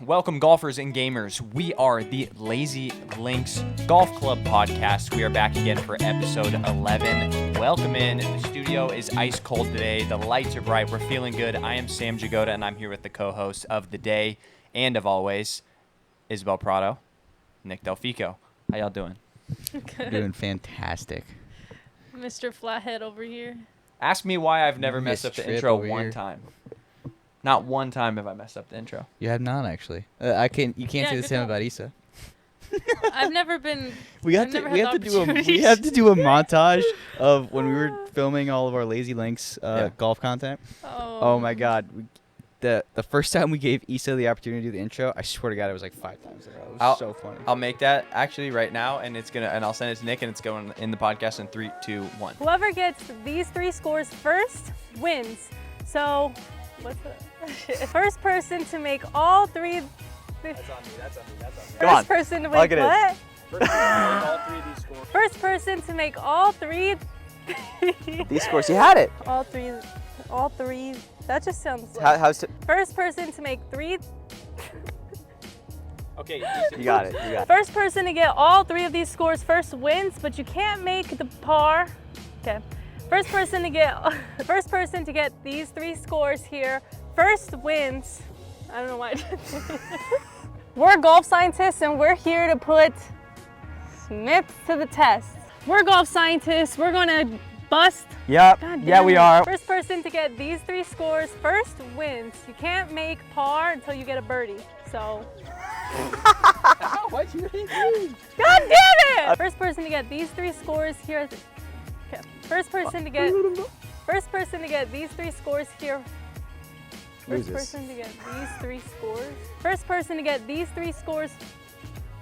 Welcome, golfers and gamers. We are the Lazy Links Golf Club podcast. We are back again for episode 11. Welcome in. The studio is ice cold today. The lights are bright. We're feeling good. I am Sam Jagoda, and I'm here with the co-hosts of the day and of always, Isabel Prado, Nick Delfico. How y'all doing? Good. Doing fantastic. Mr. Flathead over here. Ask me why I've never messed up the Trip intro over one here. time. Not one time have I messed up the intro. You have not actually. You can't Yeah, say the good same job. about Issa. I've never been. We have I've to never we had have the to do a opportunity. we have to do a montage of when we were filming all of our Lazy Links Yeah. golf content. Oh, Oh my God. The first time we gave Issa the opportunity to do the intro, I swear to God, it was like 5 times in a row. It was so funny. I'll make that actually right now, and I'll send it to Nick, and it's going in the podcast in 3, 2, 1. Whoever gets these 3 scores first wins. So, what's the first person to make all 3? That's on me. Come on. First person to Plug make it in. what? all 3 of these scores. First person to make all 3. These scores, you had it. All 3. All 3. That just sounds. How's First person to make 3. Okay. you got it. You got it. First person to get all 3 of these scores first wins, but you can't make the par. Okay. First person to get these 3 scores here first wins. I don't know why. We're golf scientists and we're here to put Smiths to the test. We're golf scientists. We're gonna bust. Yep. God Yeah, damn we it. are. First person to get these 3 scores first wins. You can't make par until you get a birdie. So. Why'd you hit me? God damn it! First person to get these 3 scores here. Okay. First person to get these 3 scores here. First Loses. person to get these 3 scores. First person to get these 3 scores.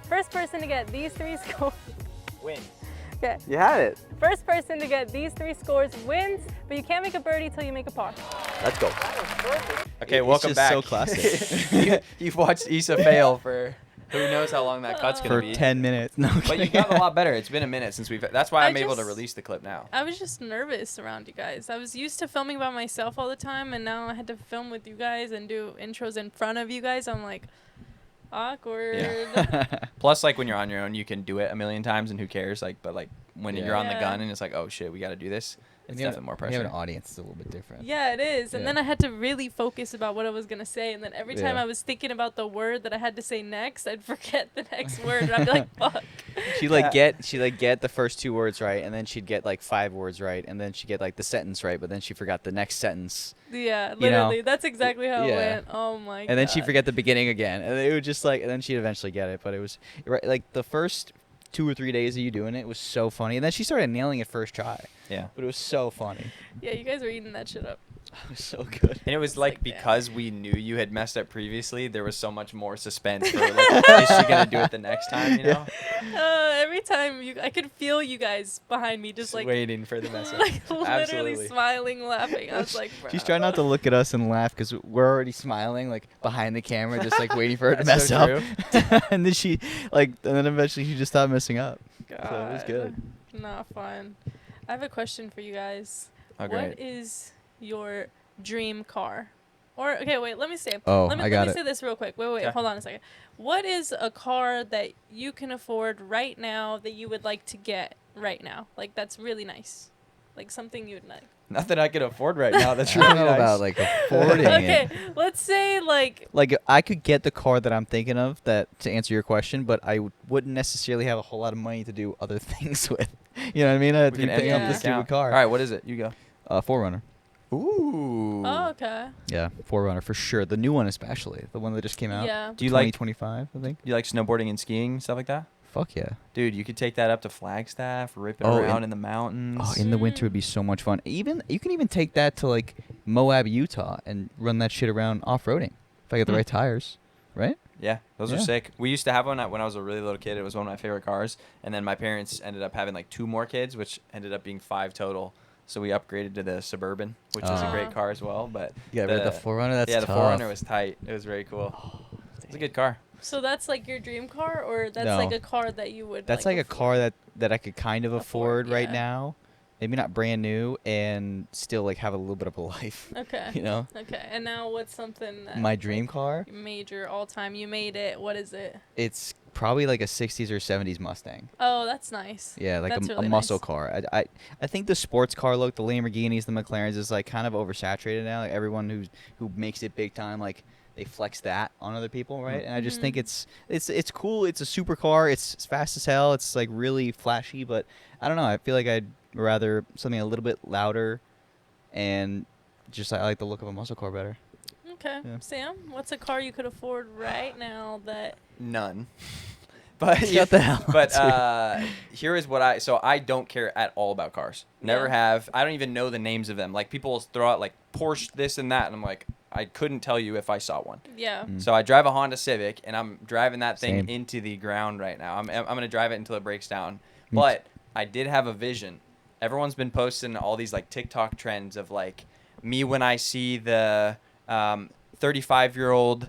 First person to get these 3 scores. Wins. Okay. You had it. First person to get these 3 scores wins, but you can't make a birdie till you make a par. Let's go. Okay, It's welcome just back. so classic. You've watched Issa fail for who knows how long that cut's gonna For be. 10 minutes. No, But you've gotten a lot better. It's been a minute since we've. That's why I'm able to just- release the clip now. I was just nervous around you guys. I was used to filming by myself all the time, and now I had to film with you guys and do intros in front of you guys. I'm like, awkward. Plus, like when you're on your own, you can do it a million times, and who cares? Like, but like when Yeah. you're on the Yeah. gun and it's like, oh shit, we got to do this. It's When you have- definitely more when you have pressure. an audience, it's a little bit different. Yeah, it is. And Yeah. then I had to really focus about what I was going to say. And then every time Yeah. I was thinking about the word that I had to say next, I'd forget the next word. And I'd be like, fuck. She'd get the first 2 words right, and then she'd get like 5 words right, and then she'd get like the sentence right, but then she forgot the next sentence, Yeah, You know? literally. That's exactly how it Yeah. went. Oh my god. and then she'd forget the beginning again, and it would just like, and then she'd eventually get it. But it was right, like the first 2 or 3 days of you doing it was so funny, and then she started nailing it first try. Yeah. But it was so funny. Yeah, you guys were eating that shit up. It was so good. And it was It's like like, damn. because we knew you had messed up previously, there was so much more suspense. For, like, is she gonna do it the next time? You know, Every time I could feel you guys behind me, just like, waiting for the mess up. like literally Absolutely. smiling, laughing. I was like, bro. She's trying not to look at us and laugh because we're already smiling, like behind the camera, just like waiting for her to That's mess so up. And then and then eventually she just stopped messing up. God. So it was good. Not fun. I have a question for you guys. Oh, great. What is your dream car? Or okay, wait. Let me say. Oh, let me, I got let me it. say this real quick. Wait, Okay. hold on a second. What is a car that you can afford right now that you would like to get right now? Like that's really nice. Like something you'd like. Nothing I can afford right now. That's I really don't know nice. about like affording Okay, it. let's say like Like I could get the car that I'm thinking of that to answer your question, but I wouldn't necessarily have a whole lot of money to do other things with. You know what I mean? I'd We be can edit paying up Yeah. this this down. stupid car. All right, what is it? You go. 4Runner. Ooh. oh okay. Yeah, 4Runner for sure. The new one especially, the one that just came out. Yeah. Do you like 2025, I think. do you like snowboarding and skiing stuff like that? Fuck yeah. Dude, you could take that up to Flagstaff, rip it Oh, around and- in the mountains. Oh, in the winter would be so much fun. Even you can even take that to like Moab, Utah, and run that shit around off-roading if I get the Hmm. right tires, right? Yeah, those are Yeah. sick. We used to have one when I was a really little kid. It was one of my favorite cars. And then my parents ended up having like 2 more kids, which ended up being 5 total. So we upgraded to the Suburban, which is a Ah. great car as well. But Yeah, but the 4Runner, that's yeah, the tough. 4Runner was tight. It was very cool. It's a good car. So that's like your dream car, or that's No. like a car that you would. That's like a car that I could kind of afford right yeah. now, maybe not brand new, and still like have a little bit of a life. Okay. You know, Okay. And now what's something that my dream car. major all time? You made it. What is it? It's probably like a 60s or 70s Mustang. Oh, that's nice. Yeah, like That's a really muscle nice. car. I think the sports car look, the Lamborghinis, the McLarens is like kind of oversaturated now. Like everyone who makes it big time, like they flex that on other people, right? And I just think it's cool. It's a super car. It's fast as hell. It's like really flashy, but I don't know. I feel like I'd rather something a little bit louder, and just I like the look of a muscle car better. Okay. Yeah. Sam, what's a car you could afford right now that None. But Shut the hell up, But here is what I don't care at all about cars. Never Yeah. have. I don't even know the names of them. Like people will throw out like Porsche this and that, and I'm like, I couldn't tell you if I saw one. yeah. So I drive a Honda Civic, and I'm driving that thing Same. into the ground right now. I'm gonna drive it until it breaks down. Me But I did have a vision. Everyone's been posting all these like TikTok trends of like me when I see the 35-year-old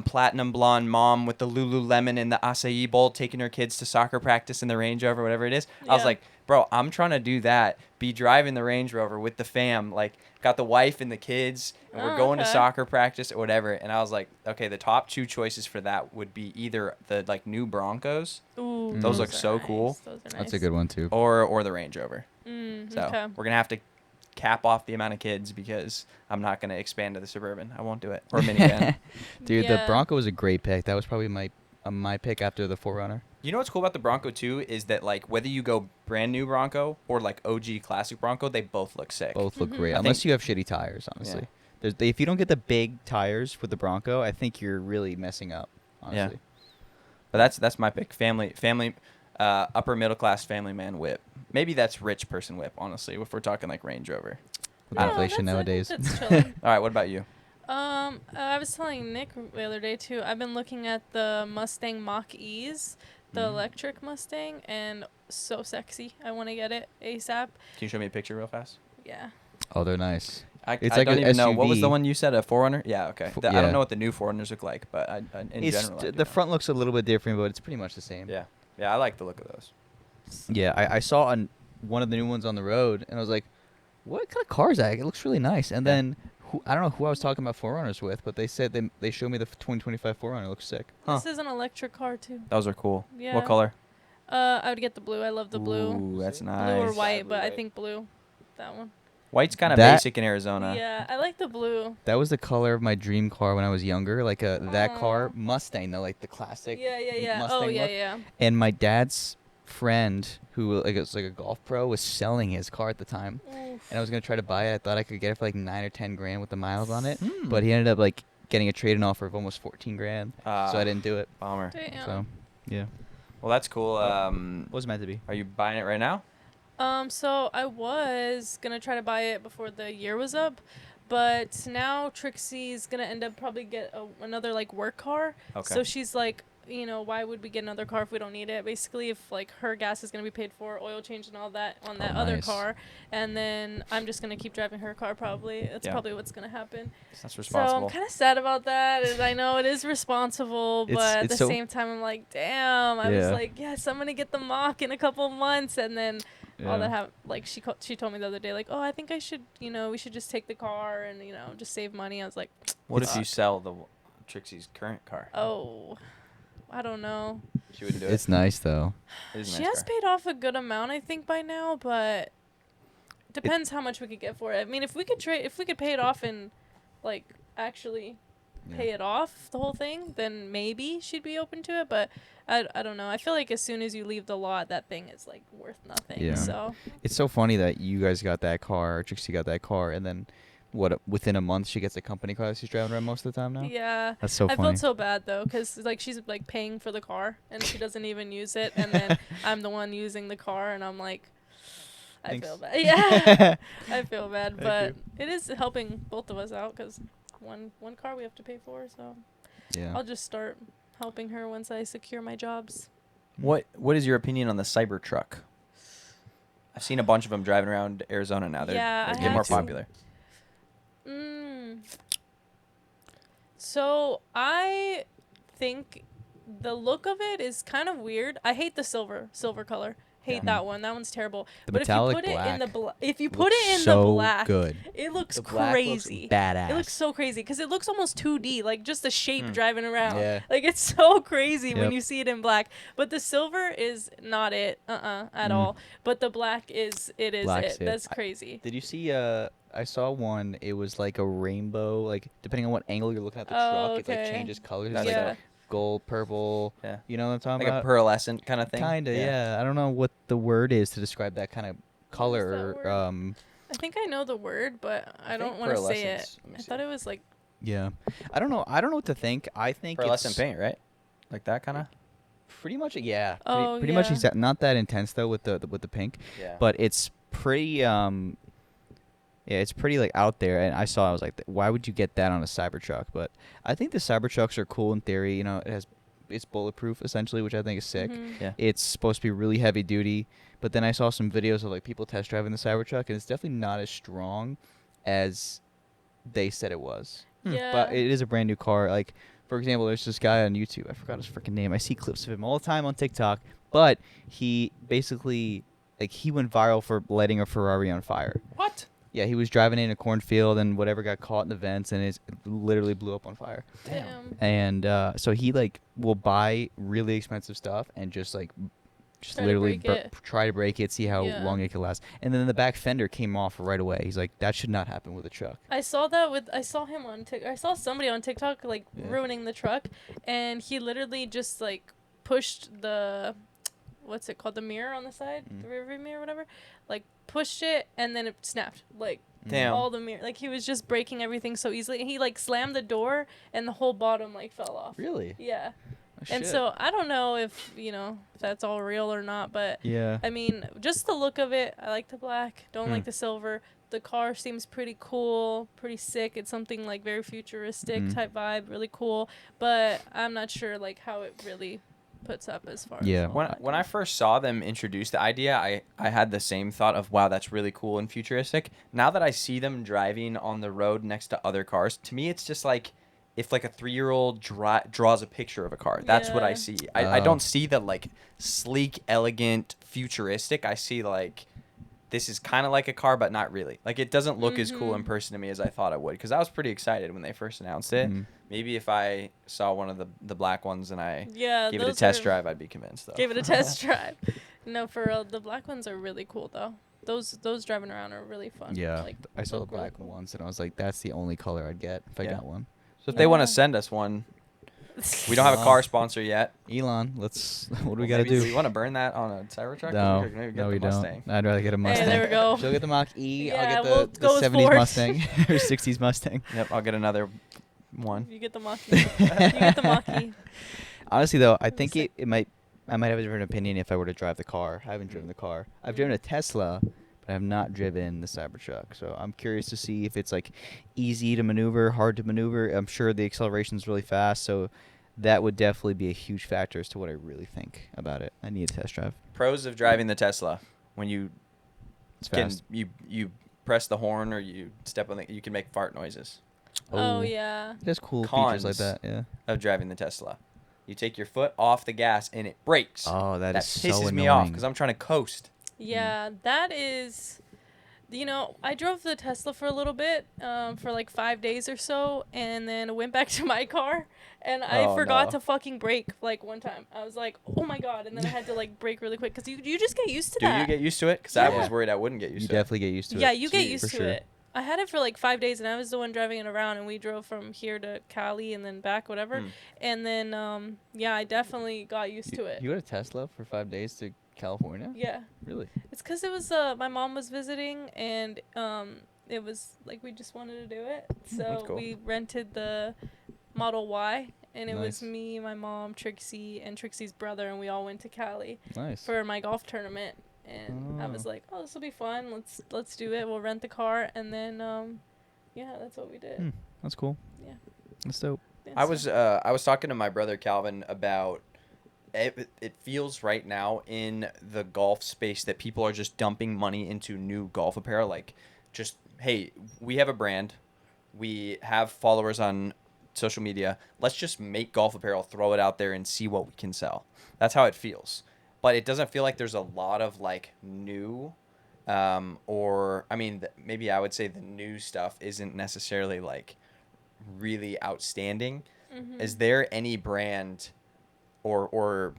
platinum blonde mom with the Lululemon and the acai bowl taking her kids to soccer practice in the Range Rover, whatever it is. I was Yeah. like, bro, I'm trying to do that. Be driving the Range Rover with the fam, like got the wife and the kids, and we're Oh, going to okay. soccer practice or whatever. And I was like, okay, the top two choices for that would be either the like new Broncos Ooh, Those look are so nice. cool. Those are That's nice. a good one too. or the Range Rover. So Okay. we're gonna have to cap off the amount of kids because I'm not gonna expand to the Suburban. I won't do it, or minivan. Dude, the Yeah. Bronco was a great pick. That was probably my pick after the 4Runner. You know what's cool about the Bronco too is that like whether you go brand new Bronco or like OG classic Bronco, they both look sick. Both look great, I unless think- you have shitty tires. Honestly, if you don't get the big tires for the Bronco, I think you're really messing up. Honestly. But that's my pick. Family, upper middle class family man whip. Maybe that's rich person whip. Honestly, if we're talking like Range Rover. With No, inflation that's- I nowadays. think that's chilling. All right, what about you? I was telling Nick the other day too. I've been looking at the Mustang Mach-E's, the electric Mustang, and so sexy. I want to get it ASAP. Can you show me a picture real fast? Yeah. Oh, they're nice. I It's like don't a even know. What was the SUV. one you said? A 4Runner? Yeah, okay. I yeah. don't know what the new 4Runners look like, but in It's general. I do the know. front looks a little bit different, but it's pretty much the same. Yeah. Yeah, I like the look of those. Yeah, I saw one of the new ones on the road, and I was like, "What kind of car is that? It looks really nice." And Yeah. then I don't know who I was talking about 4Runners with, but they said they showed me the 2025 4Runner. It looks sick. Huh. This is an electric car too. Those are cool. Yeah. What color? I would get the blue. I love the blue. Ooh, that's Blue nice. or white, but I think blue. That one. White's kind of That- basic in Arizona. Yeah, I like the blue. That was the color of my dream car when I was younger, like that car Aw. Mustang, though, like the classic. Yeah, yeah, yeah. Mustang Oh, yeah, look. yeah. And my dad's friend, who like was like a golf pro, was selling his car at the time, Oof. and I was gonna try to buy it. I thought I could get it for like 9 or 10 grand with the miles on it, Hmm. but he ended up like getting a trade-in offer of almost 14 grand, so I didn't do it. Bummer. Damn. So yeah, Well, that's cool. was meant to be. Are you buying it right now? So I was gonna try to buy it before the year was up, but now Trixie's gonna end up probably get another like work car. Okay. So she's like, you know, why would we get another car if we don't need it? Basically, if like her gas is gonna be paid for, oil change and all that on that other nice. car, and then I'm just gonna keep driving her car probably. That's Yeah. probably what's gonna happen. That's So responsible. I'm kind of sad about that. And I know it is responsible, It's- but at it's the so- same time, I'm like, damn. I was Yeah. like, yes, I'm gonna get the Mach in a couple of months, and then all that happened. Like she told me the other day, like, oh, I think I should, you know, we should just take the car and just save money. I was like, What if you fuck. sell Trixie's current car? oh, I don't know. She wouldn't do it. It's nice though. It is a She nice has car. paid off a good amount, I think, by now, but depends how much we could get for it. I mean, if we could pay it off and like actually pay it off the whole thing, then maybe she'd be open to it. But I don't know. I feel like as soon as you leave the lot, that thing is like worth nothing. Yeah. So It's so funny that you guys got that car, Trixie got that car, and then within a month she gets a company car that she's driving around most of the time now. yeah. That's so I funny. felt so bad though, cause like she's like paying for the car and she doesn't even use it, and then I'm the one using the car, and I'm like, I Thanks. feel bad. Yeah, I feel bad, Thank but it is helping both of us out, cause one car we have to pay for, so Yeah. I'll just start helping her once I secure my jobs. What is your opinion on the Cybertruck? I've seen a bunch of them driving around Arizona now. They're Yeah, I getting more have to. popular. So I think the look of it is kind of weird. I hate the silver color. Hate that one. That one's terrible. The but metallic if you put it in the black if you put it in so the black, good. it looks The black looks crazy. badass. It looks so crazy because it looks almost 2D, like just the shape driving around. Yeah. Like it's so crazy when Yep. you see it in black. But the silver is not it, at all. But the black is. It is Black's it. it. That's crazy. Did you see? I saw one. It was like a rainbow. Like depending on what angle you're looking at the Oh, truck, it like okay. changes colors. That's It's like Yeah. gold, purple. Yeah. You know what I'm talking Like about? a pearlescent kind of thing. Kinda, yeah. I don't know what the word is to describe that kind of color. that word? I think I know the word, but I think don't want to say it. pearlescence- let me I see. thought it was like Yeah. I don't know. I don't know what to think. I think Pearlescent it's paint, right? Like that kind of. pretty much. Yeah. Oh, pretty much yeah. exact. Not that intense though with the pink, Yeah. but it's pretty. Yeah, it's pretty like out there, and I was like, why would you get that on a Cybertruck? But I think the Cybertrucks are cool in theory. You know, it's bulletproof essentially, which I think is sick. Yeah. It's supposed to be really heavy duty, but then I saw some videos of like people test driving the Cybertruck, and it's definitely not as strong as they said it was. yeah. But it is a brand new car. Like for example, there's this guy on YouTube. I forgot his freaking name. I see clips of him all the time on TikTok, but he basically he went viral for lighting a Ferrari on fire. What? Yeah, he was driving in a cornfield and whatever got caught in the vents and it literally blew up on fire. Damn. And so he will buy really expensive stuff and just Try to literally break it. try to break it, see how Yeah. long it could last. And then the back fender came off right away. He's like, that should not happen with a truck. I saw him on TikTok. I saw somebody on TikTok ruining the truck, and he literally just pushed the, what's it called, the mirror on the side, the rear view mirror, whatever, pushed it, and then it snapped. Damn. All the mirror, he was just breaking everything so easily. He slammed the door, and the whole bottom fell off. Really? Yeah. Oh, And shit. so I don't know if that's all real or not, but Yeah. I mean, just the look of it, I like the black, don't like the silver. The car seems pretty cool, pretty sick. It's something very futuristic type vibe, really cool. But I'm not sure how it really puts up as far Yeah. as When I first saw them introduce the idea, I had the same thought of, wow, that's really cool and futuristic. Now that I see them driving on the road next to other cars, to me it's just like if a 3-year-old draws a picture of a car. That's what I Yeah. see. I don't see the sleek, elegant, futuristic. I see this is kind of like a car, but not really. It doesn't look as cool in person to me as I thought it would, because I was pretty excited when they first announced it. Maybe if I saw one of the black ones and I gave it a those test are- drive, I'd be convinced, though. Gave it a test drive. No, for real, the black ones are really cool though. Those driving around are really fun. Yeah. I saw the look really black cool. one once and I was like, that's the only color I'd get if I Yeah. got one. So if they want Yeah. to send us one, we don't have a car sponsor yet. Elon, what do we Well, got to maybe do? we want to burn that on a Cybertruck? No, Maybe get no, the we Mustang. don't. I'd rather get a Mustang. there we go. She'll get the Mach E. Yeah, I'll we'll get go the with 70s Ford. Mustang or 60s Mustang. Yep, I'll get another one. You get the Mach-E. You get the Mach-E. Honestly, though, I think sick. I might have a different opinion if I were to drive the car. I haven't driven the car. I've driven a Tesla, but I have not driven the Cybertruck. So I'm curious to see if it's easy to maneuver, hard to maneuver. I'm sure the acceleration is really fast, so that would definitely be a huge factor as to what I really think about it. I need a test drive. Pros of driving the Tesla: when you It's can fast. you press the horn or you step on you can make fart noises. Oh yeah. It has cool features like Cons. that. Yeah. Of driving the Tesla, you take your foot off the gas and it brakes. Oh, that is so pisses annoying. me off because I'm trying to coast. Yeah, that is. I drove the Tesla for a little bit, for 5 days or so, and then went back to my car, and I Oh, forgot no. to fucking brake one time. I was like, oh my god, and then I had to brake really quick because you just get used to Do that. you get used to it? Because I was Yeah. worried I wouldn't get You used to it. definitely get used to it. Yeah, you get Jeez. used For to sure. it. I had it for 5 days, and I was the one driving it around, and we drove from here to Cali and then back, whatever. And then, I definitely got used to it. You had a Tesla for 5 days to California? Yeah. Really? It's because it was my mom was visiting, and it was we just wanted to do it, so cool. we rented the Model Y, and it was Nice. me, my mom, Trixie, and Trixie's brother, and we all went to Cali Nice. for my golf tournament. And I was like, oh, this will be fun. Let's do it. We'll rent the car, and then that's what we did. That's cool. Yeah. That's dope. Yeah, I so- was talking to my brother Calvin about it feels right now in the golf space that people are just dumping money into new golf apparel. Just, hey, we have a brand. We have followers on social media. Let's just make golf apparel, throw it out there, and see what we can sell. That's how it feels. but it doesn't feel like there's a lot of like new, or I mean, maybe I would say the new stuff isn't necessarily like really outstanding. Is there any brand or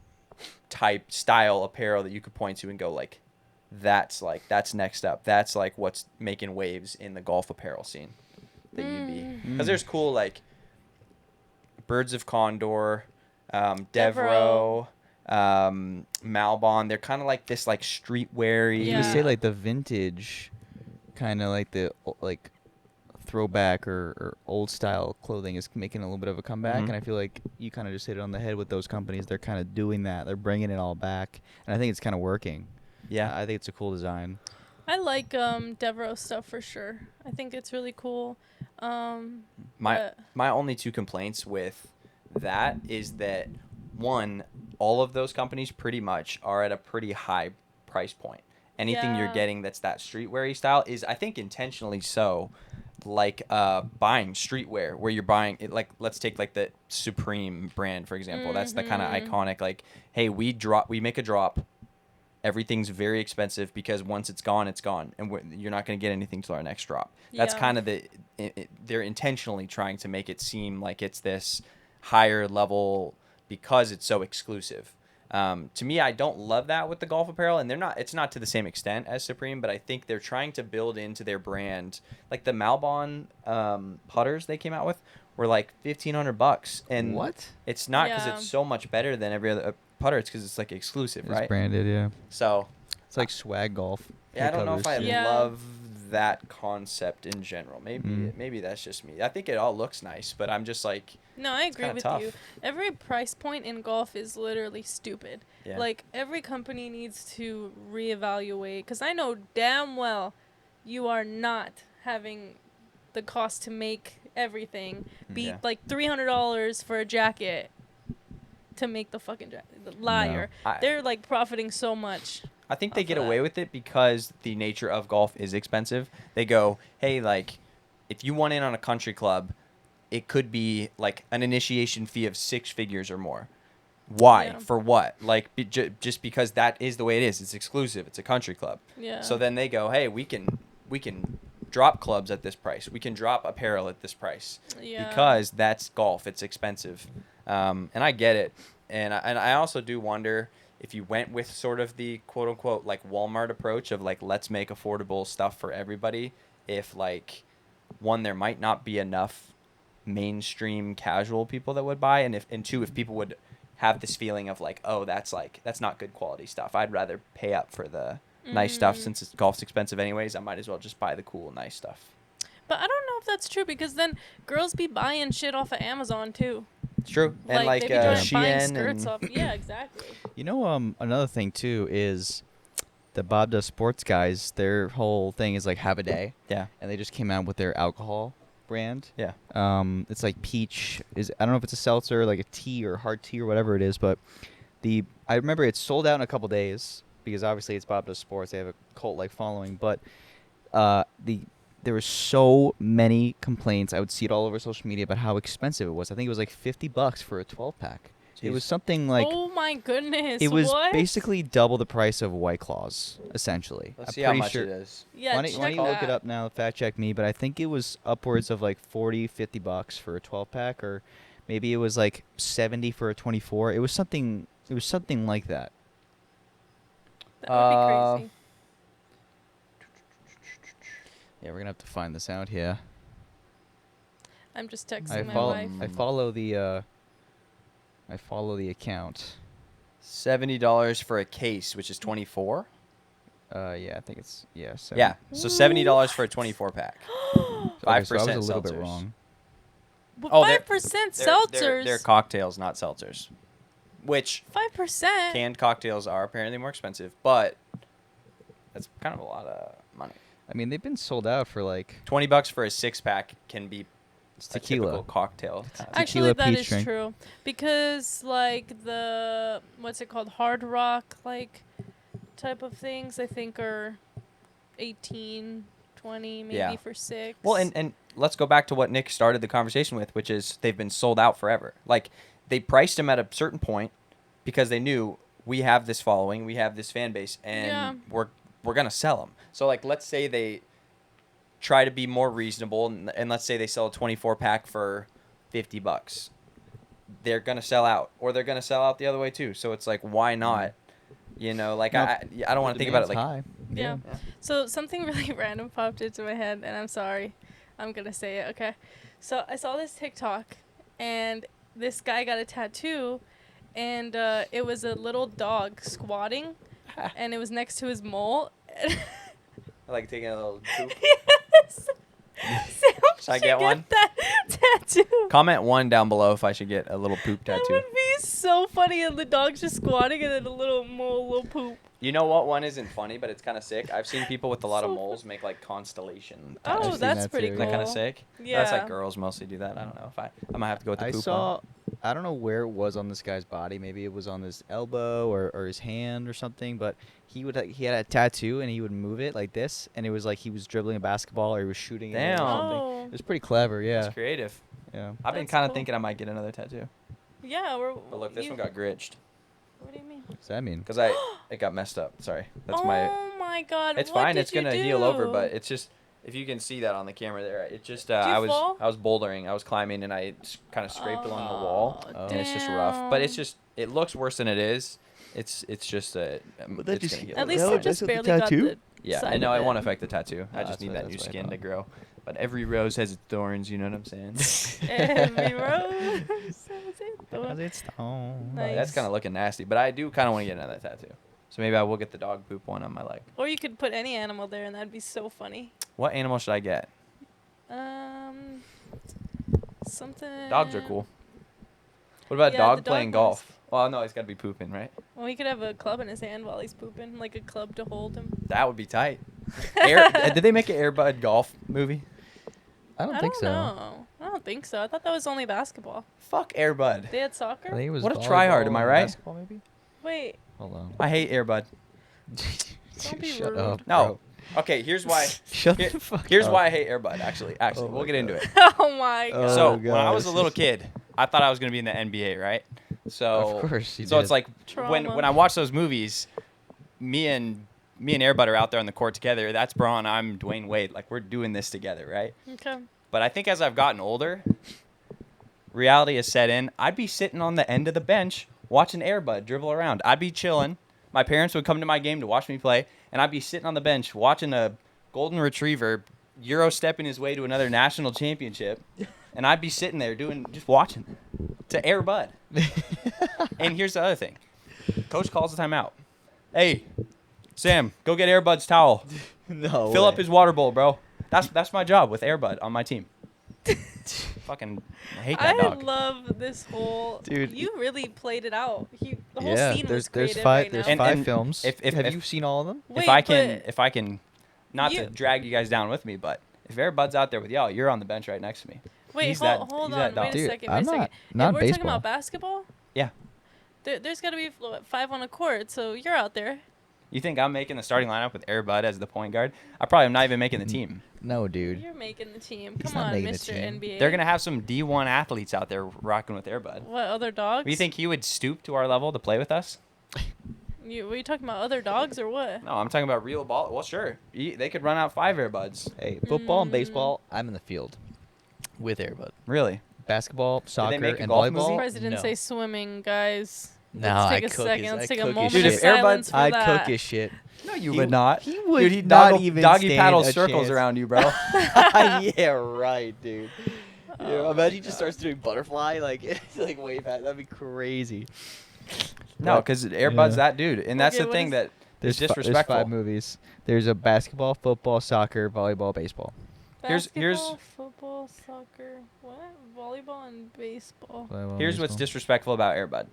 type style apparel that you could point to and go like, that's next up? That's like what's making waves in the golf apparel scene that you'd be, because there's cool like Birds of Condor, Devereaux, Malbon. They're kind of like this like streetwear-y. You would say like the vintage, kind of like the like throwback or old style clothing is making a little bit of a comeback, and I feel like you kind of just hit it on the head with those companies. They're kind of doing that. They're bringing it all back, and I think it's kind of working. Yeah, I think it's a cool design. I like Devereaux stuff for sure. I think it's really cool. My only two complaints with that is that, one, all of those companies pretty much are at a pretty high price point. Anything you're getting that's that streetwear-y style is, I think, intentionally so. Like buying streetwear, where you're buying it, like let's take like the Supreme brand for example. That's the kind of iconic, like, hey, we make a drop. Everything's very expensive because once it's gone, and you're not going to get anything till our next drop. That's kind of they're intentionally trying to make it seem like it's this higher level because it's so exclusive. To me, I don't love that with the golf apparel, and it's not to the same extent as Supreme, but I think they're trying to build into their brand, like the Malbon putters they came out with were like $1,500, and what? It's not because it's so much better than every other putter. It's because it's like exclusive, It's right? branded, yeah. So It's like swag golf. yeah, I don't know if I Yeah. love that concept in general. Maybe that's just me. I think it all looks nice, but I'm just like, No, I agree kinda with tough. you. Every price point in golf is literally stupid. Yeah. Like, every company needs to reevaluate, because I know damn well you are not having the cost to make everything be Yeah. like $300 for a jacket to make the fucking jacket. Liar. No. They're like profiting so much. I think they off get of away that. with it because the nature of golf is expensive. They go, hey, like, if you want in on a country club, it could be like an initiation fee of 6 figures or more. Why? Yeah. For what? Like, just because that is the way it is. It's exclusive. It's a country club. Yeah. So then they go, hey, we can drop clubs at this price. We can drop apparel at this price. Yeah. Because that's golf. It's expensive. And I get it. And I also do wonder if you went with sort of the quote unquote like Walmart approach of like, let's make affordable stuff for everybody, if like, one, there might not be enough mainstream casual people that would buy, and two, if people would have this feeling of like, oh, that's not good quality stuff. I'd rather pay up for the nice stuff since golf's expensive anyways. I might as well just buy the cool nice stuff. But I don't know if that's true, because then girls be buying shit off of Amazon too. It's true. And like they be buying Shein skirts and off. Yeah, exactly. You know, another thing too is the Bob Does Sports guys. Their whole thing is like have a day. yeah. And they just came out with their alcohol brand. Yeah. It's like peach. I don't know if it's a seltzer, like a tea or hard tea or whatever it is, but I remember it sold out in a couple days because obviously it's Bob Does Sports. They have a cult-like following, but there were so many complaints. I would see it all over social media about how expensive it was. I think it was like $50 for a 12-pack. It was something like Oh my goodness. it was what? basically double the price of White Claws, essentially. Let's I'm see how pretty much sure, it is. Yeah, why don't check you look it that. up now, fact check me, but I think it was upwards of like $40-$50 for a 12-pack, or maybe it was like 70 for a 24. It was something like that. That would be crazy. Yeah, we're going to have to find this out here. I'm just I texting my follow wife. I follow the account. $70 for a case, which is 24. Yeah, I think it's 70. Yeah, so $70 for a 24 pack. Okay, so I was 5% a little bit seltzers. wrong. But Oh, they're- 5% They're seltzers. cocktails, not seltzers. Which 5%. canned cocktails are apparently more expensive, but that's kind of a lot of money. I mean, they've been sold out for like $20 for a 6-pack can be a tequila. typical cocktail. Actually, tequila that peach is drink. true. Because, like, what's it called? Hard rock, like, type of things, I think are 18, 20, maybe Yeah. for 6. Well, and let's go back to what Nick started the conversation with, which is they've been sold out forever. Like, they priced them at a certain point because they knew we have this following, we have this fan base, and we're gonna sell them. So like, let's say they try to be more reasonable, and let's say they sell a 24-pack for $50. They're gonna sell out, or they're gonna sell out the other way too. So it's like, why not? You know, like No, I don't want to think about it like. high. Yeah. So something really random popped into my head, and I'm sorry. I'm going to say it, okay? So I saw this TikTok, and this guy got a tattoo, and it was a little dog squatting, and it was next to his mole. Like taking a little poop. Yes! Sam Should I get one? that tattoo. Comment 1 down below if I should get a little poop That tattoo. would be so funny, and the dog's just squatting, and then a little mole, little poop. You know what one isn't funny, but it's kind of sick? I've seen people with a lot of So moles make like constellation Oh, tattoos. seen that's that pretty too. cool. Isn't that kind of sick? Yeah. That's like girls mostly do that. I don't know if I might have to go with the I poop saw, one. I don't know where it was on this guy's body. Maybe it was on his elbow or his hand or something. But he had a tattoo and he would move it like this, and it was like he was dribbling a basketball or he was shooting it or Damn. something. Oh. It was pretty clever. Yeah. That's creative. Yeah. I've been That's kind of cool. thinking I might get another tattoo. Yeah, we're. But look, this one got gritched What do you mean? What's that mean? because it got messed up. Sorry, that's oh my God! It's what fine. did It's you gonna heal over, do? but it's just if you can see that on the camera there, it just you I fall? was bouldering, I was climbing, and I kind of scraped along the wall, Oh, and it's just rough. But it's damn. just it looks worse than it is. It's just a. But that it's just- gonna heal At over least time. it just That's what the barely got tattoo? the Yeah, side I know of it won't it. affect the tattoo. I Oh, just that's need what- that new that's what I skin to thought. grow. But every rose has its thorns. You know what I'm saying? Every rose has its thorn. It's stone. Nice. That's kind of looking nasty. But I do kind of want to get another tattoo. So maybe I will get the dog poop one on my leg. Or you could put any animal there, and that'd be so funny. What animal should I get? Something. Dogs are cool. What about Yeah, dog the dog playing ones. golf? Well, no, he's got to be pooping, right? Well, he could have a club in his hand while he's pooping, like a club to hold him. That would be tight. Did they make an Air Bud golf movie? I don't think so. Know. I don't think so. I thought that was only basketball. Fuck Air Bud. They had I soccer. think it was What a tryhard, am I volleyball and right? Basketball, maybe. Wait. Hold on. I hate Air Bud. Don't be Shut rude. up. No. bro. Okay, here's why. Shut Here- the fuck Here's up. why I hate Air Bud. Actually, Oh we'll my get into God. it. Oh my Oh, god. So when I was a gosh. little kid, I thought I was gonna be in the NBA, right? So Of course you so did. it's like when Trauma. I watch those movies, me and Air Bud are out there on the court together. That's Braun. I'm Dwayne Wade. Like we're doing this together, right? Okay. But I think as I've gotten older, reality has set in. I'd be sitting on the end of the bench watching Air Bud dribble around. I'd be chilling. My parents would come to my game to watch me play, and I'd be sitting on the bench watching a golden retriever Euro stepping his way to another national championship, and I'd be sitting there just watching to Air Bud. And here's the other thing. Coach calls the timeout. Hey, Sam, go get Air Bud's towel. No. Fill up way. his water bowl, bro. That's my job with Air Bud on my team. Fucking hate that I dog. love this whole. Dude. You really played it out. The whole Yeah, scene was there's creative five right there's now. And- 5 films. if Have you seen all of them? Wait, if I can, not you- to drag you guys down with me, but if Air Bud's out there with y'all, you're on the bench right next to me. Wait, he's hold that- on. he's that dog. Wait a Dude, second. I'm Wait a second. not We're baseball. talking about basketball. Yeah. There's got to be 5 on a court, so you're out there. You think I'm making the starting lineup with Air Bud as the point guard? I probably am not even making the team. No, dude. You're making the team. He's Come not on, making the Mr. team. NBA. They're gonna have some D1 athletes out there rocking with Air Bud. What other dogs? Do you think he would stoop to our level to play with us? Were you talking about other dogs or what? No, I'm talking about real ball. Well, sure. They could run out 5 Air Buds. Hey, football and baseball, I'm in the field with Air Bud. Really? Basketball, soccer, make a and golf volleyball. movie? President no. say swimming, guys. No, Let's I take a cook second. his- Let's I take a cook his moment shit. of Dude, if Air silence Bud's- for I'd that. cook his shit. No, you He would not. He would Dude, he'd not doggy, even doggy stand paddle a circles chance. around you, bro. Yeah, right, dude. Oh Imagine he my just starts doing butterfly, like it's like way past. That'd be crazy. No, because Air Bud's Yeah. that dude, and that's Okay, the what thing is- that is There's disrespectful. 5 movies. There's a basketball, football, soccer, volleyball, baseball. Here's- Basketball, football, soccer, what? Volleyball and baseball. Here's what's disrespectful about Air Bud.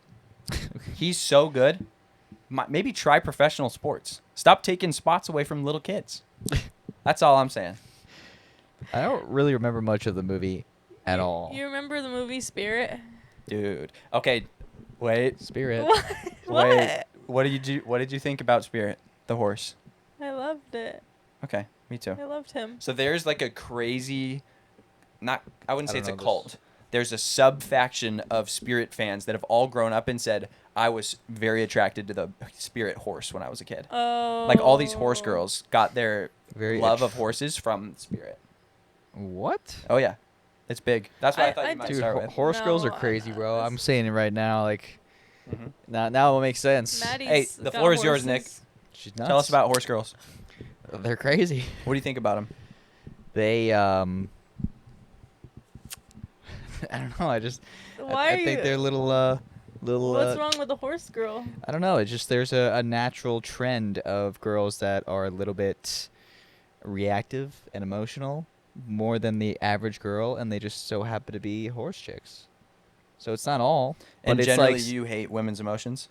He's so good. Maybe try professional sports. Stop taking spots away from little kids. That's all I'm saying. I don't really remember much of the movie at You- all. You remember the movie Spirit? Dude. Okay. Wait. Spirit. What? Wait. What did you think about Spirit, the horse? I loved it. Okay, me too. I loved him. So there's like a crazy, I wouldn't say I it's a don't know cult. there's a sub-faction of Spirit fans that have all grown up and said, I was very attracted to the Spirit horse when I was a kid. Oh. Like, all these horse girls got their Very love of horses from Spirit. What? Oh, yeah. It's big. That's what I thought I you might Dude, start with. horse girls are No, crazy, bro. this- I'm saying it right now. Like, Mhm. now it makes sense. Maddie's Hey, the got floor is yours, Nick. horses. She's nuts. Tell us about horse girls. They're crazy. What do you think about them? They I don't know. Why I are think you? they're little What's wrong with the horse girl? I don't know. It's just there's a natural trend of girls that are a little bit reactive and emotional more than the average girl, and they just so happen to be horse chicks. So it's not all, but And it's generally, like you hate women's emotions?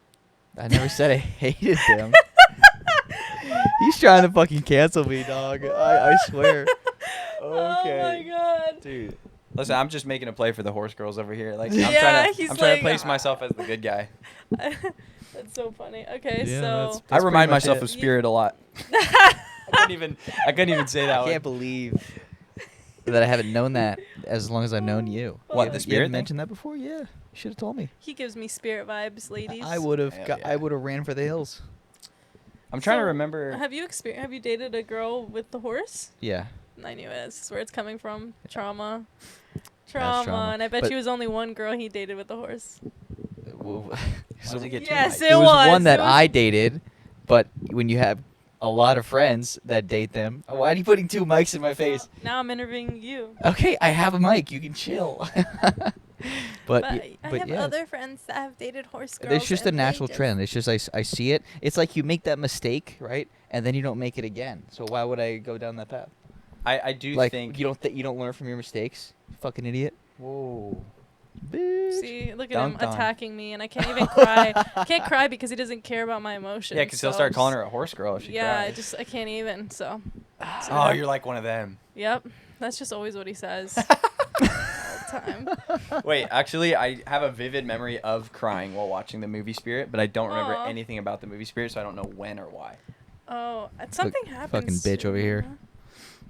I never said I hated them. He's trying to fucking cancel me, dog. I swear. Oh my god. Dude. Listen, I'm just making a play for the horse girls over here. Like, Yeah, I'm he's trying to like, place myself as the good guy. That's so funny. Okay, Yeah, so I remind pretty much myself it. of Spirit a lot. I couldn't even say that I one. can't believe that I haven't known that as long as I've known you. What, You the haven't Spirit thing? mentioned that before? Yeah, you should have told me. he gives me spirit vibes, ladies. I would have. Hell yeah. I would have ran for the hills. I'm trying to So, remember. Have you dated a girl with the horse? Yeah. I knew it. This is where it's coming from. Trauma. trauma. And I bet But- you was only one girl he dated with the horse. does it get too Yes, light? it was. one that It was- I dated, but when you have a lot of friends that date them, why are you putting two mics in my face? Now I'm interviewing you. Okay, I have a mic. You can chill. but I have yeah. other friends that have dated horse girls. It's just a and they natural just- trend. It's just I see it. It's like you make that mistake, right? And then you don't make it again. So why would I go down that path? I do Like think. you don't learn from your mistakes. You fucking idiot. Whoa. Bitch. See, look at Dunked him on. attacking me, and I can't even cry. Can't cry because he doesn't care about my emotions. Yeah, because he'll so start I'm calling just- her a horse girl if she Yeah, cries. I can't even. So. Oh, you're like one of them. Yep, that's just always what he says. All the time. Wait, actually, I have a vivid memory of crying while watching the movie Spirit, but I don't remember Aw. anything about the movie Spirit, so I don't know when or why. Oh, something happens. fucking bitch over here.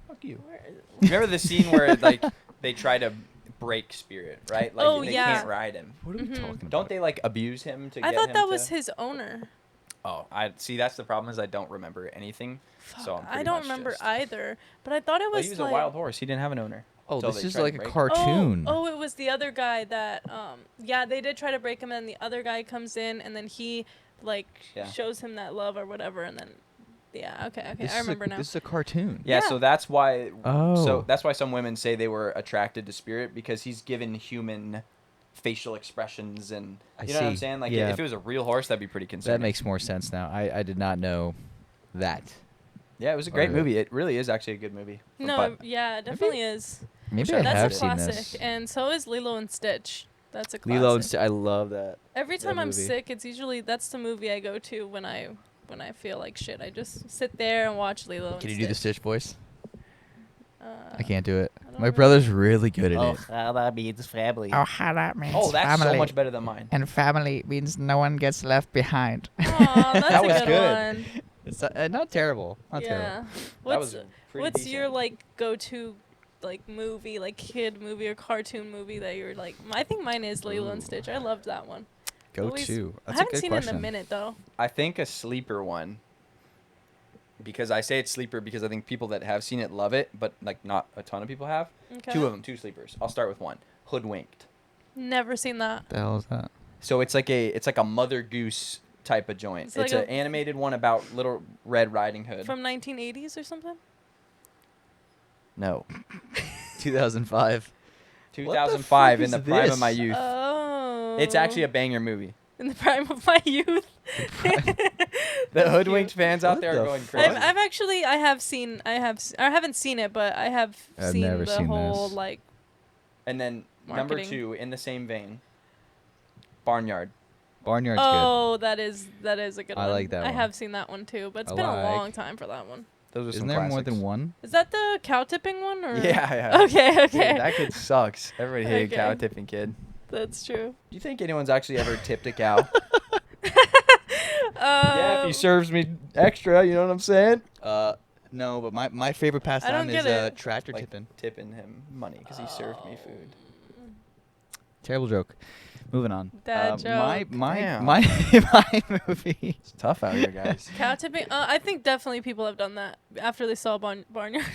Fuck you. Where is it? Remember the scene where like they try to break Spirit, right? Like Oh, they yeah. can't ride him. What are we Mhm. talking about? Don't they like abuse him to I get thought him that to- was his owner. Oh, I see. That's the problem is I don't remember anything. So I'm I pretty don't much remember just- either, but I thought it Well, was he was like a wild horse. He didn't have an owner. Oh, until this they is tried to like a break him. cartoon. Oh, it was the other guy that yeah, they did try to break him, and the other guy comes in, and then he like Yeah. shows him that love or whatever, and then yeah, okay, This I is remember now. This is a cartoon. Yeah, Yeah. so that's why. Oh. So that's why some women say they were attracted to Spirit because he's given human facial expressions and I you know what I'm see. saying? Like Yeah. if it was a real horse, that'd be pretty concerning. That makes more sense now. I did not know that. Yeah, it was a great Okay. movie. It really is actually a good movie. No, But yeah, it definitely is. Maybe Sure. I That's have a seen classic, this. and so is Lilo and Stitch. That's a classic. Lilo and Stitch. I love that. Every that time I'm movie. sick, it's usually that's the movie I go to when I feel like shit. I just sit there and watch Lilo and Can you Stitch. do the Stitch voice? I Uh, can't do it. I don't My know. brother's really good at it. that means family. Oh, how that means oh, that's family. so much better than mine. And family means no one gets left behind. Aw, that's That a was good, good. one. It's not terrible. Not terrible. Yeah. That What's was pretty what's your decent. like go-to like movie, like kid movie or cartoon movie that you're like? I think mine is Lilo and Stitch. I loved that one. Go Always- to. I That's a haven't good seen question. it in a minute though. I think a sleeper one. Because I say it's sleeper because I think people that have seen it love it, but like not a ton of people have. Okay. Two of them, two sleepers. I'll start with one. Hoodwinked. Never seen that. What the hell is that? So it's like a Mother Goose type of joint. It's It's like an animated one about Little Red Riding Hood. From 1980s or something. no. 2005. 2005 in the fuck is prime of this? my youth. Oh. It's actually a banger movie. in the prime of my youth. The hoodwinked fans out What there the are going fuck? crazy. I haven't seen it, but I have I've seen never the seen whole this. like. And then number Marketing. 2 in the same vein, Barnyard. Barnyard's good. Oh, that is a good I one. like that I one. have seen that one too, but it's I been a like- long time for that one. Those are Isn't some there more classics. than one? Is that the cow tipping one or? Yeah, yeah. Okay, Dude, okay. that kid sucks. Everybody hated cow Okay. tipping kid. That's true. Do you think anyone's actually ever tipped a cow? Yeah, if he serves me extra, you know what I'm saying? No, but my favorite I don't pastime is get it. tractor Like tipping. tipping him money because he served me food. Terrible joke. Moving on. Dad joke. Damn. My movie. It's tough out here, guys. Cow tipping. I think definitely people have done that after they saw Barnyard.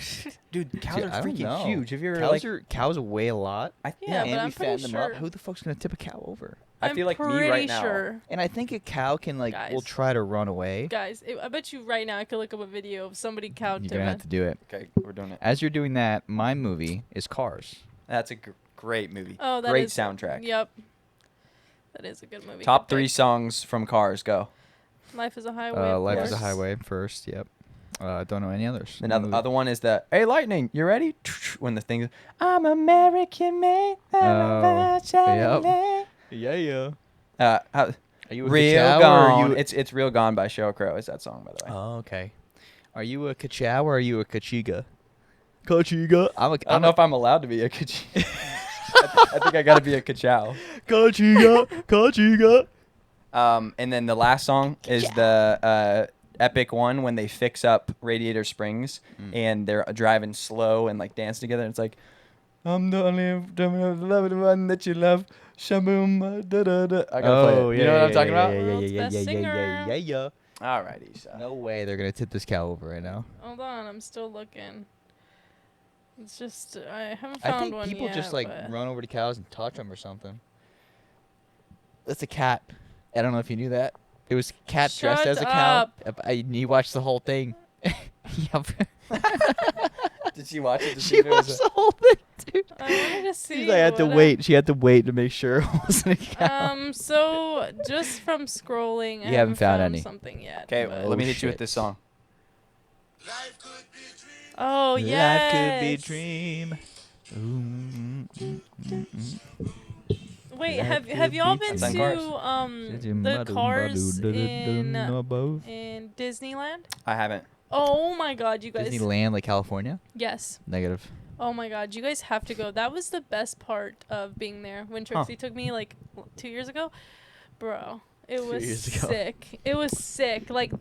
Dude, cows Dude, are I don't freaking know. huge. Have you ever Cows weigh a lot. Yeah, and but we I'm pretty fatten them up. sure- Who the fuck's gonna tip a cow over? I feel like me right pretty now. sure. And I think a cow can will Guys. try to run away. Guys, I bet you right now I could look up a video of somebody cow You're gonna have to tipping. do it. Okay, we're doing it. As you're doing that, my movie is Cars. That's a great movie. Oh, that great is- soundtrack. Yep. That is a good movie. Top Good 3 pick. songs from Cars. Go. Life is a Highway. of Life is a course. Highway first. Yep. Don't know any others. The No movie. other one is the Hey Lightning, you ready? When the thing, I'm American made. Oh, yep. Yeah. Are you a Real ka-chow or Gone. are you? It's Real Gone by Sheryl Crow. Is that song, by the way? Oh, okay. Are you a ka-chow or are you a kachiga? Kachiga. I don't know if I'm allowed to be a ka-chow. I think I gotta be a ka-chow. Kachiga. And then the last song is the epic one when they fix up Radiator Springs and they're driving slow and like dance together. And it's like, I'm the only one that you love. Shaboom. Da, da, da. I gotta play it. You know what I'm talking about? World's best singer. yeah. All right, Isa. No way they're gonna tip this cow over right now. Hold on, I'm still looking. It's just I haven't I found think one people yet, just like but- run over to cows and touch them or something. That's a cat. I don't know if you knew that. It was a cat dressed Shut as a cow. up. You watched the whole thing. Yep. Did she watch it? To see She if it was watched the whole thing, dude. I wanted to see. She's like, I had to what wait. She had to wait to make sure it wasn't a cow. So just from scrolling, I You haven't found any. something yet. Okay, but- let me hit you with shit. this song. Oh Life yes. could be a dream. Wait, Life have could y'all be been That's to on the cars in Disneyland? I haven't. Oh my God, you guys! Disneyland, like California? Yes. Negative. Oh my God, you guys have to go. That was the best part of being there when Trixie took me like 2 years ago, bro. It 2 was years ago. sick. It was sick. Like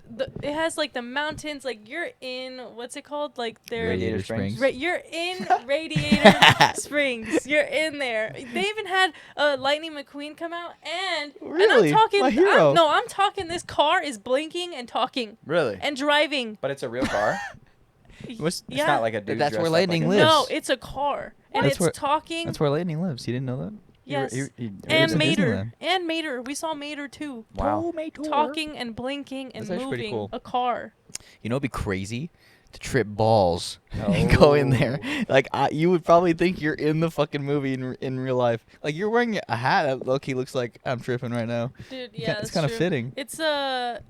it has like the mountains. Like you're in what's it called? Like they're Radiator Springs. You're in Radiator Springs. You're in there. They even had Lightning McQueen come out, and Really? And I'm talking. My hero. I'm talking. This car is blinking and talking Really? and driving. But it's a real car. What's- It's not like a dude. That's dressed where up Lightning like a- lives. No, it's a car, and That's it's where- talking. That's where Lightning lives. You didn't know that? Yes. he And lives in Mater. Disneyland. And Mater. We saw Mater too. Wow. Talking and blinking and That's actually pretty moving cool. a car. You know, it'd be crazy to trip balls and go in there. Like, you would probably think you're in the fucking movie in real life. Like, you're wearing a hat that low-key looks like I'm tripping right now. Dude, Yeah, yeah, it's that's kinda true. fitting. It's a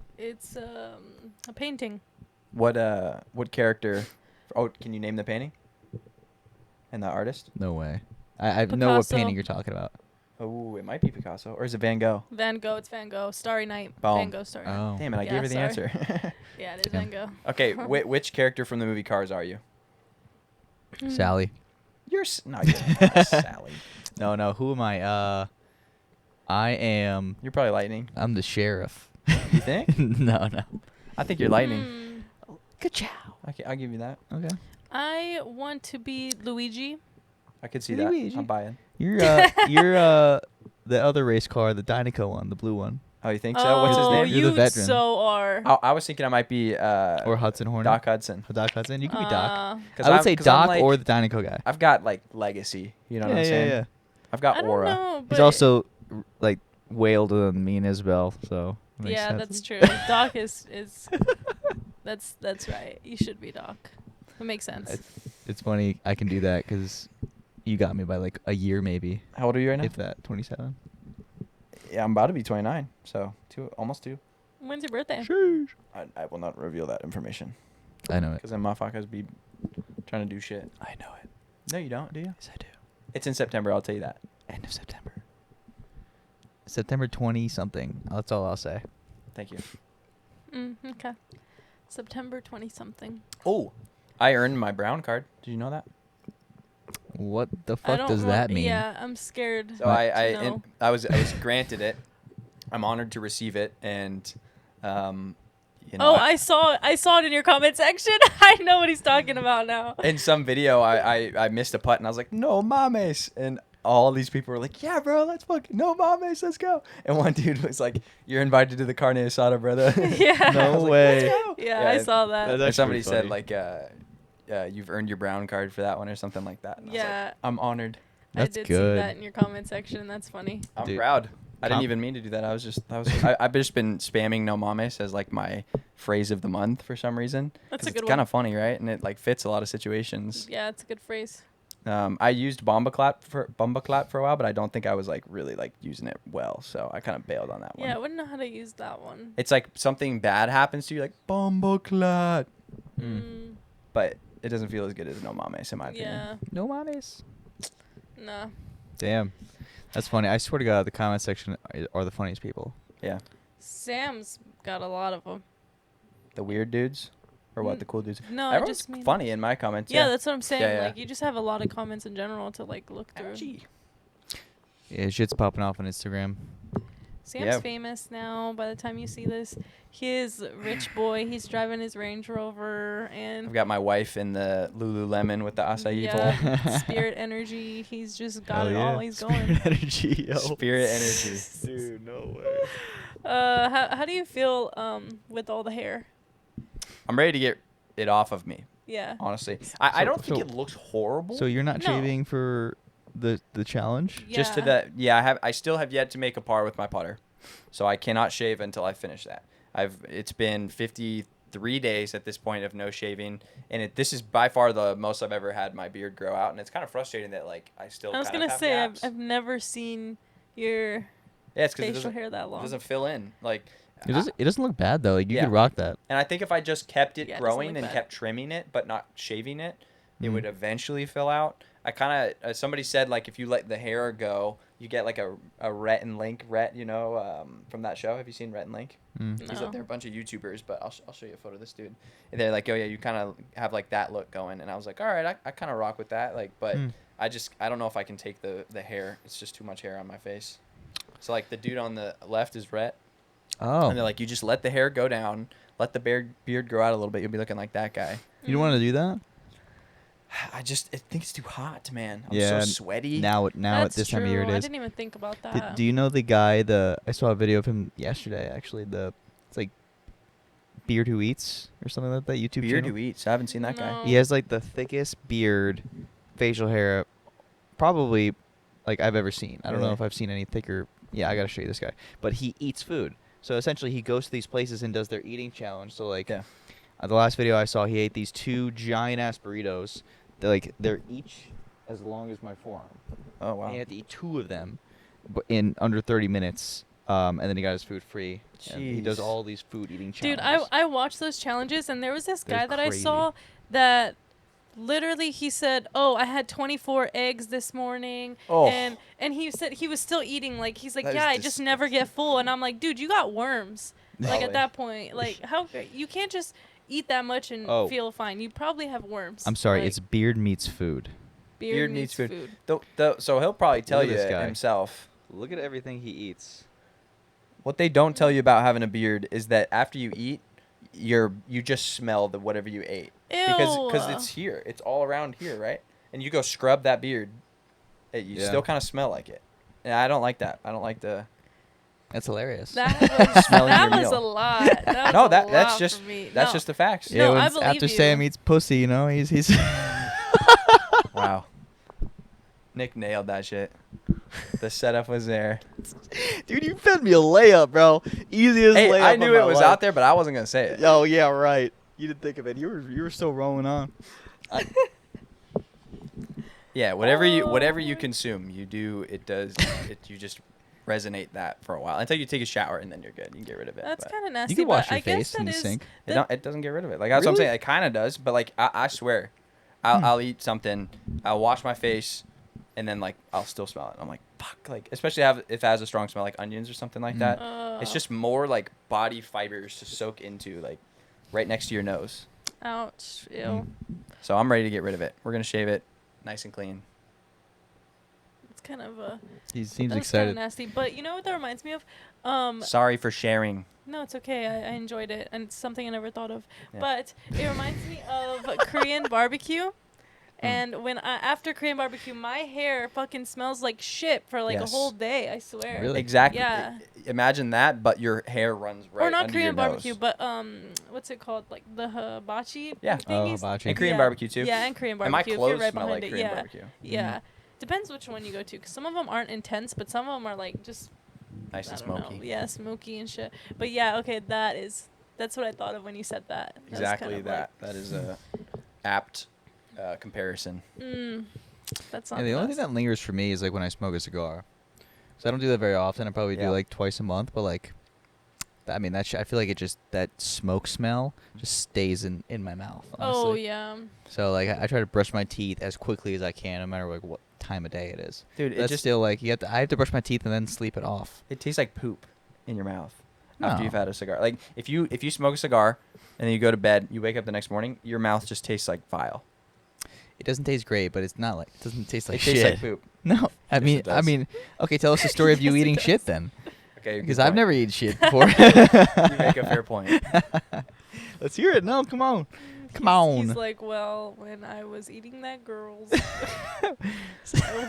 painting. What character? Oh, can you name the painting? And the artist? No way. I know what Picasso. painting you're talking about. Oh, it might be Picasso, or is it Van Gogh? Van Gogh. It's Van Gogh. Starry Night. Boom. Van Gogh. Starry Night. Oh. Damn it! I Yeah, gave her the sorry. answer. Yeah, it is Yeah. Van Gogh. Okay, which character from the movie Cars are you? Sally. You're not Sally. No. Who am I? I am. You're probably Lightning. I'm the sheriff. You think? No. I think you're Lightning. Ka-chow. I'll give you that. Okay. I want to be Luigi. I could see Luigi. that. I'm buying. You're the other race car, the Dynaco one, the blue one, Oh, you think so? What's his Oh, name? You're the you veteran. so are. I was thinking I might be or Hudson Hornet. Doc Hudson. Doc Hudson. You can be Doc. 'Cause I would I'm- say 'cause I'm Doc like- or the Dynaco guy. I've got like legacy. You know what I'm saying? I've got I don't aura. know, but He's also like way older than me and Isabel, so. it makes yeah, sense. that's true. Doc is that's right. You should be Doc. It makes sense. It's funny I can do that because you got me by like a year maybe, How old are you right now? if that. 27. Yeah, I'm about to be 29. So almost 2. When's your birthday? I will not reveal that information I know it. because then motherfuckers be trying to do shit. I know it. No, you don't, do you? Yes, I do. It's in September. I'll tell you that. End of September. September 20 something. That's all I'll say. Thank you. Okay. September 20 something. Oh, I earned my brown card. Did you know that? What the I fuck don't does that mean? Yeah, I'm scared. So to I know. was granted it. I'm honored to receive it, and you know. Oh, I saw it in your comment section. I know what he's talking about now. in some video, I missed a putt, and I was like, "No mames!" And all these people were like, yeah, bro, let's fucking no mames, let's go. And one dude was like, you're invited to the carne asada, brother. Yeah. No way. Yeah, I saw that. That's Or actually somebody pretty said funny. like, you've earned your brown card for that one or something like that. And I was like, Yeah. I'm honored. That's I did good. see that in your comment section. That's funny. I'm Dude, proud. I didn't com- even mean to do that. I've just been spamming no mames as like my phrase of the month for some reason. That's 'Cause a good it's one. kind of funny, right? And it like fits a lot of situations. Yeah, it's a good phrase. I used Bomba Clap for a while, but I don't think I was like really like using it well. So I kind of bailed on that one. Yeah, I wouldn't know how to use that one. It's like something bad happens to you, like Bomba Clap, Mm, but it doesn't feel as good as no mames in my opinion. yeah. No mames. Nah. Damn. That's funny. I swear to God, the comment section are the funniest people. Yeah. Sam's got a lot of them. The weird dudes, or what? The cool dudes. No, I Everyone's just mean funny in my comments. Yeah, that's what I'm saying. Yeah, yeah. Like you just have a lot of comments in general to like look through. Ouchie. Yeah, shit's popping off on Instagram. Sam's Yeah. famous now. By the time you see this, he is rich boy. He's driving his Range Rover and I've got my wife in the Lululemon with the acai yeah, Spirit Energy. He's just got it all. He's Spirit going. energy, yo. Spirit energy. Dude, no way. How do you feel with all the hair? I'm ready to get it off of me. Yeah. Honestly, I don't think so- it looks horrible. So you're not No. shaving for the challenge? Just to that, yeah. I still have yet to make a par with my putter, so I cannot shave until I finish that. It's been 53 days at this point of no shaving, and this is by far the most I've ever had my beard grow out, and it's kind of frustrating that like I still. I was kind gonna of have say gaps. I've never seen your Yeah, it's because it facial doesn't hair that it long. doesn't fill in like. It doesn't look bad though. Like you Yeah. could rock that. And I think if I just kept it Yeah, it doesn't growing look and bad. kept trimming it, but not shaving it, it Mm. would eventually fill out. I kind of somebody said like if you let the hair go, you get like a Rhett and Link from that show. Have you seen Rhett and Link? Mm. He's No. up there, a bunch of YouTubers, but I'll show you a photo of this dude. And they're like, oh yeah, you kind of have like that look going, and I was like, all right, I kind of rock with that, like, but Mm. I don't know if I can take the hair. It's just too much hair on my face. So like the dude on the left is Rhett. Oh, And they're like, you just let the hair go down, let the beard grow out a little bit. You'll be looking like that guy. you don't want to do that? I think it's too hot, man. I'm Yeah, so sweaty. Now at That's this time of year it true. I is. didn't even think about that. Do you know the guy? I saw a video of him yesterday. Actually, it's like Beard Who Eats or something like that. YouTube Beard channel. who eats. I haven't seen that guy. No. He has like the thickest beard, facial hair, probably like I've ever seen. I don't know Really? if I've seen any thicker. Yeah, I gotta show you this guy. But he eats food. So essentially, he goes to these places and does their eating challenge. So like, Yeah. The last video I saw, he ate these 2 giant ass burritos. They're each as long as my forearm. Oh wow. And he had to eat 2 of them, but in under 30 minutes. And then he got his food free. And he does Jeez. all these food eating Dude, challenges. I watched those challenges, and there was this They're guy that I crazy. saw that literally he said, "Oh, I had 24 eggs this morning," Oh. and he said he was still eating. Like he's like, That is "Yeah, I just never get full," and I'm like, "Dude, you got worms." Like Probably. at that point, like how you can't just eat that much and Oh. feel fine. You probably have worms. I'm sorry, Like, it's beard meets food. beard needs meets food. So he'll probably tell Look at you this guy. himself. Look at everything he eats. What they don't tell you about having a beard is that after you eat, you just smell the whatever you ate. Ew. Because it's here. It's all around here, right? And you go scrub that beard, you Yeah. still kind of smell like it. And I don't like that. I don't like the. That's hilarious. That was, Smelling that your was meal. a lot. That was No, a that's lot just for me. that's No. just the facts. Yeah, No, when I it's believe after you. Sam eats pussy, you know, he's Wow. Nick nailed that shit. The setup was there. Dude, you fed me a layup, bro. Easiest Hey, layup. I of knew my it was life. out there, but I wasn't gonna say it. Oh yeah, right. You didn't think of it. You were still rolling on. Yeah, whatever you Oh. consume, you do. It does. You just resonate that for a while until you take a shower, and then you're good. You can get rid of it. That's but kind of nasty. You can wash but your I guess face in that the is- sink. it doesn't get rid of it. Like that's what I'm Really? saying. It kind of does, but like I swear, I'll eat something, I'll wash my face, and then like I'll still smell it. I'm like fuck. Like especially if it has a strong smell, like onions or something like that. It's just more like body fibers to soak into, like right next to your nose. Ouch. Ew. Mm. So I'm ready to get rid of it. We're gonna shave it nice and clean. It's kind of a. He seems That was kind of excited. nasty. But you know what that reminds me of? Sorry for sharing. No, it's okay. I enjoyed it, and it's something I never thought of. Yeah. But it reminds me of Korean barbecue. And when after Korean barbecue, my hair fucking smells like shit for like a Yes. whole day. I swear. Really? Exactly. Yeah. Imagine that, but your hair runs right Or not under Korean your barbecue, nose. but what's it called? Like the hibachi. Yeah. Oh, thingies? hibachi. And Korean Yeah. barbecue too. Yeah, and Korean And my barbecue. If you're clothes right smell behind like it. Korean Yeah. barbecue. Yeah. Depends which one you go to, 'cause some of them aren't intense, but some of them are like just Nice I and don't know. smoky. Yeah, smoky and shit. But yeah, okay, that's what I thought of when you said that. That was Exactly kind of that. That is a apt comparison. Like, that's not Yeah, the only thing best. that lingers for me is like when I smoke a cigar. So I don't do that very often. I probably Yeah. do like twice a month, but like, I mean, I feel like it just that smoke smell just stays in my mouth. Honestly. Oh yeah. So like I try to brush my teeth as quickly as I can, no matter like what time of day it is. Dude, it That's just still like I have to brush my teeth and then sleep it off. it tastes like poop in your mouth after No. you've had a cigar. Like if you smoke a cigar and then you go to bed, you wake up the next morning, your mouth just tastes like vile. It doesn't taste great, but it's not like it doesn't taste like it shit. tastes like poop. No, I Yes, mean, it does. okay. Tell us the story of you Yes, it eating does. shit then, Okay, because good I've point. never eaten shit before. You make a fair point. Let's hear it. No, come on, come He's on. like, well, when I was eating that girl's.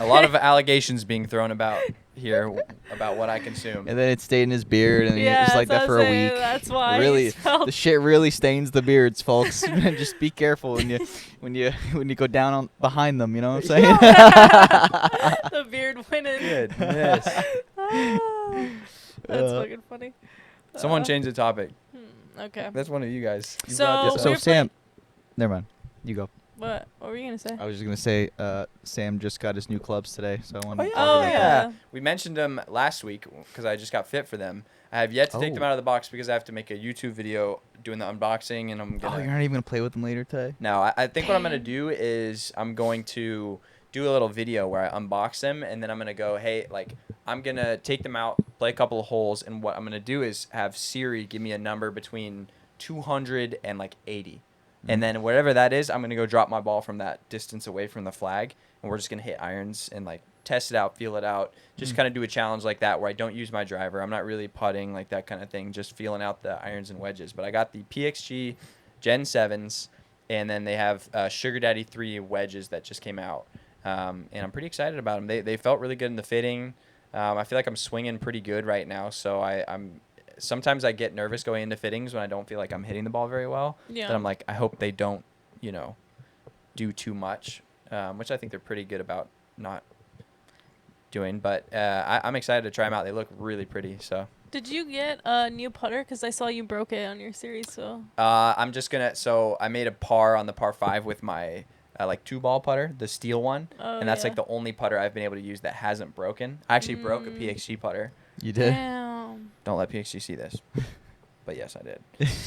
A lot of allegations being thrown about here about what I consume. And then it stayed in his beard, and Yeah, it's like that's that what for I'm a saying, week. that's why really, he smelled- the shit really stains the beards, folks. Just be careful when you go down on behind them. You know what I'm saying? The beard winning. Goodness. That's Uh, fucking funny. Someone Uh, change the topic. Okay. That's one of you guys. You So- brought this So we're up. Sam, never mind. You go. What were you gonna say? I was just gonna say, Sam just got his new clubs today, so I want to. Oh, yeah. yeah. We mentioned them last week because I just got fit for them. I have yet to take them Oh. out of the box because I have to make a YouTube video doing the unboxing, and I'm Oh, gonna. you're not even gonna play with them later today. No, I think what I'm gonna Dang. do is I'm going to do a little video where I unbox them, and then I'm gonna go, hey, like I'm gonna take them out, play a couple of holes, and what I'm gonna do is have Siri give me a number between 200 and like 80. And then whatever that is, I'm going to go drop my ball from that distance away from the flag. And we're just going to hit irons and like test it out, feel it out. Just kind of do a challenge like that where I don't use my driver. I'm not really putting, like that kind of thing. Just feeling out the irons and wedges. But I got the PXG Gen 7s. And then they have Sugar Daddy 3 wedges that just came out. And I'm pretty excited about them. They felt really good in the fitting. I feel like I'm swinging pretty good right now. So I'm sometimes I get nervous going into fittings when I don't feel like I'm hitting the ball very well. Yeah. Then I'm like, I hope they don't, do too much, which I think they're pretty good about not doing. But I'm excited to try them out. They look really pretty. So Did you get a new putter? Because I saw you broke it on your series. So. I'm just gonna. So I made a par on the par 5 with my like 2-ball putter, the steel one, Oh, and that's yeah. like the only putter I've been able to use that hasn't broken. I actually broke a PXG putter. You did. Damn. Don't let PXG see this. But yes, I did.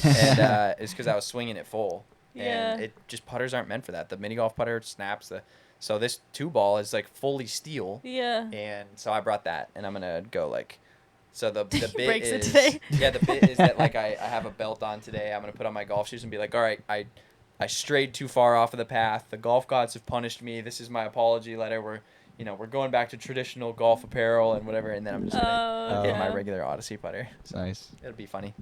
And it's because I was swinging it full. Yeah. And putters aren't meant for that. The mini golf putter snaps. So this 2-ball is like fully steel. Yeah. And so I brought that, and I'm gonna go like. So the bit breaks it is today. yeah, the bit is that like I have a belt on today. I'm gonna put on my golf shoes and be like, all right, I strayed too far off of the path. The golf gods have punished me. This is my apology letter. We're going back to traditional golf apparel and whatever. And then I'm just gonna get my okay. regular Odyssey putter. It's nice. It'll be funny.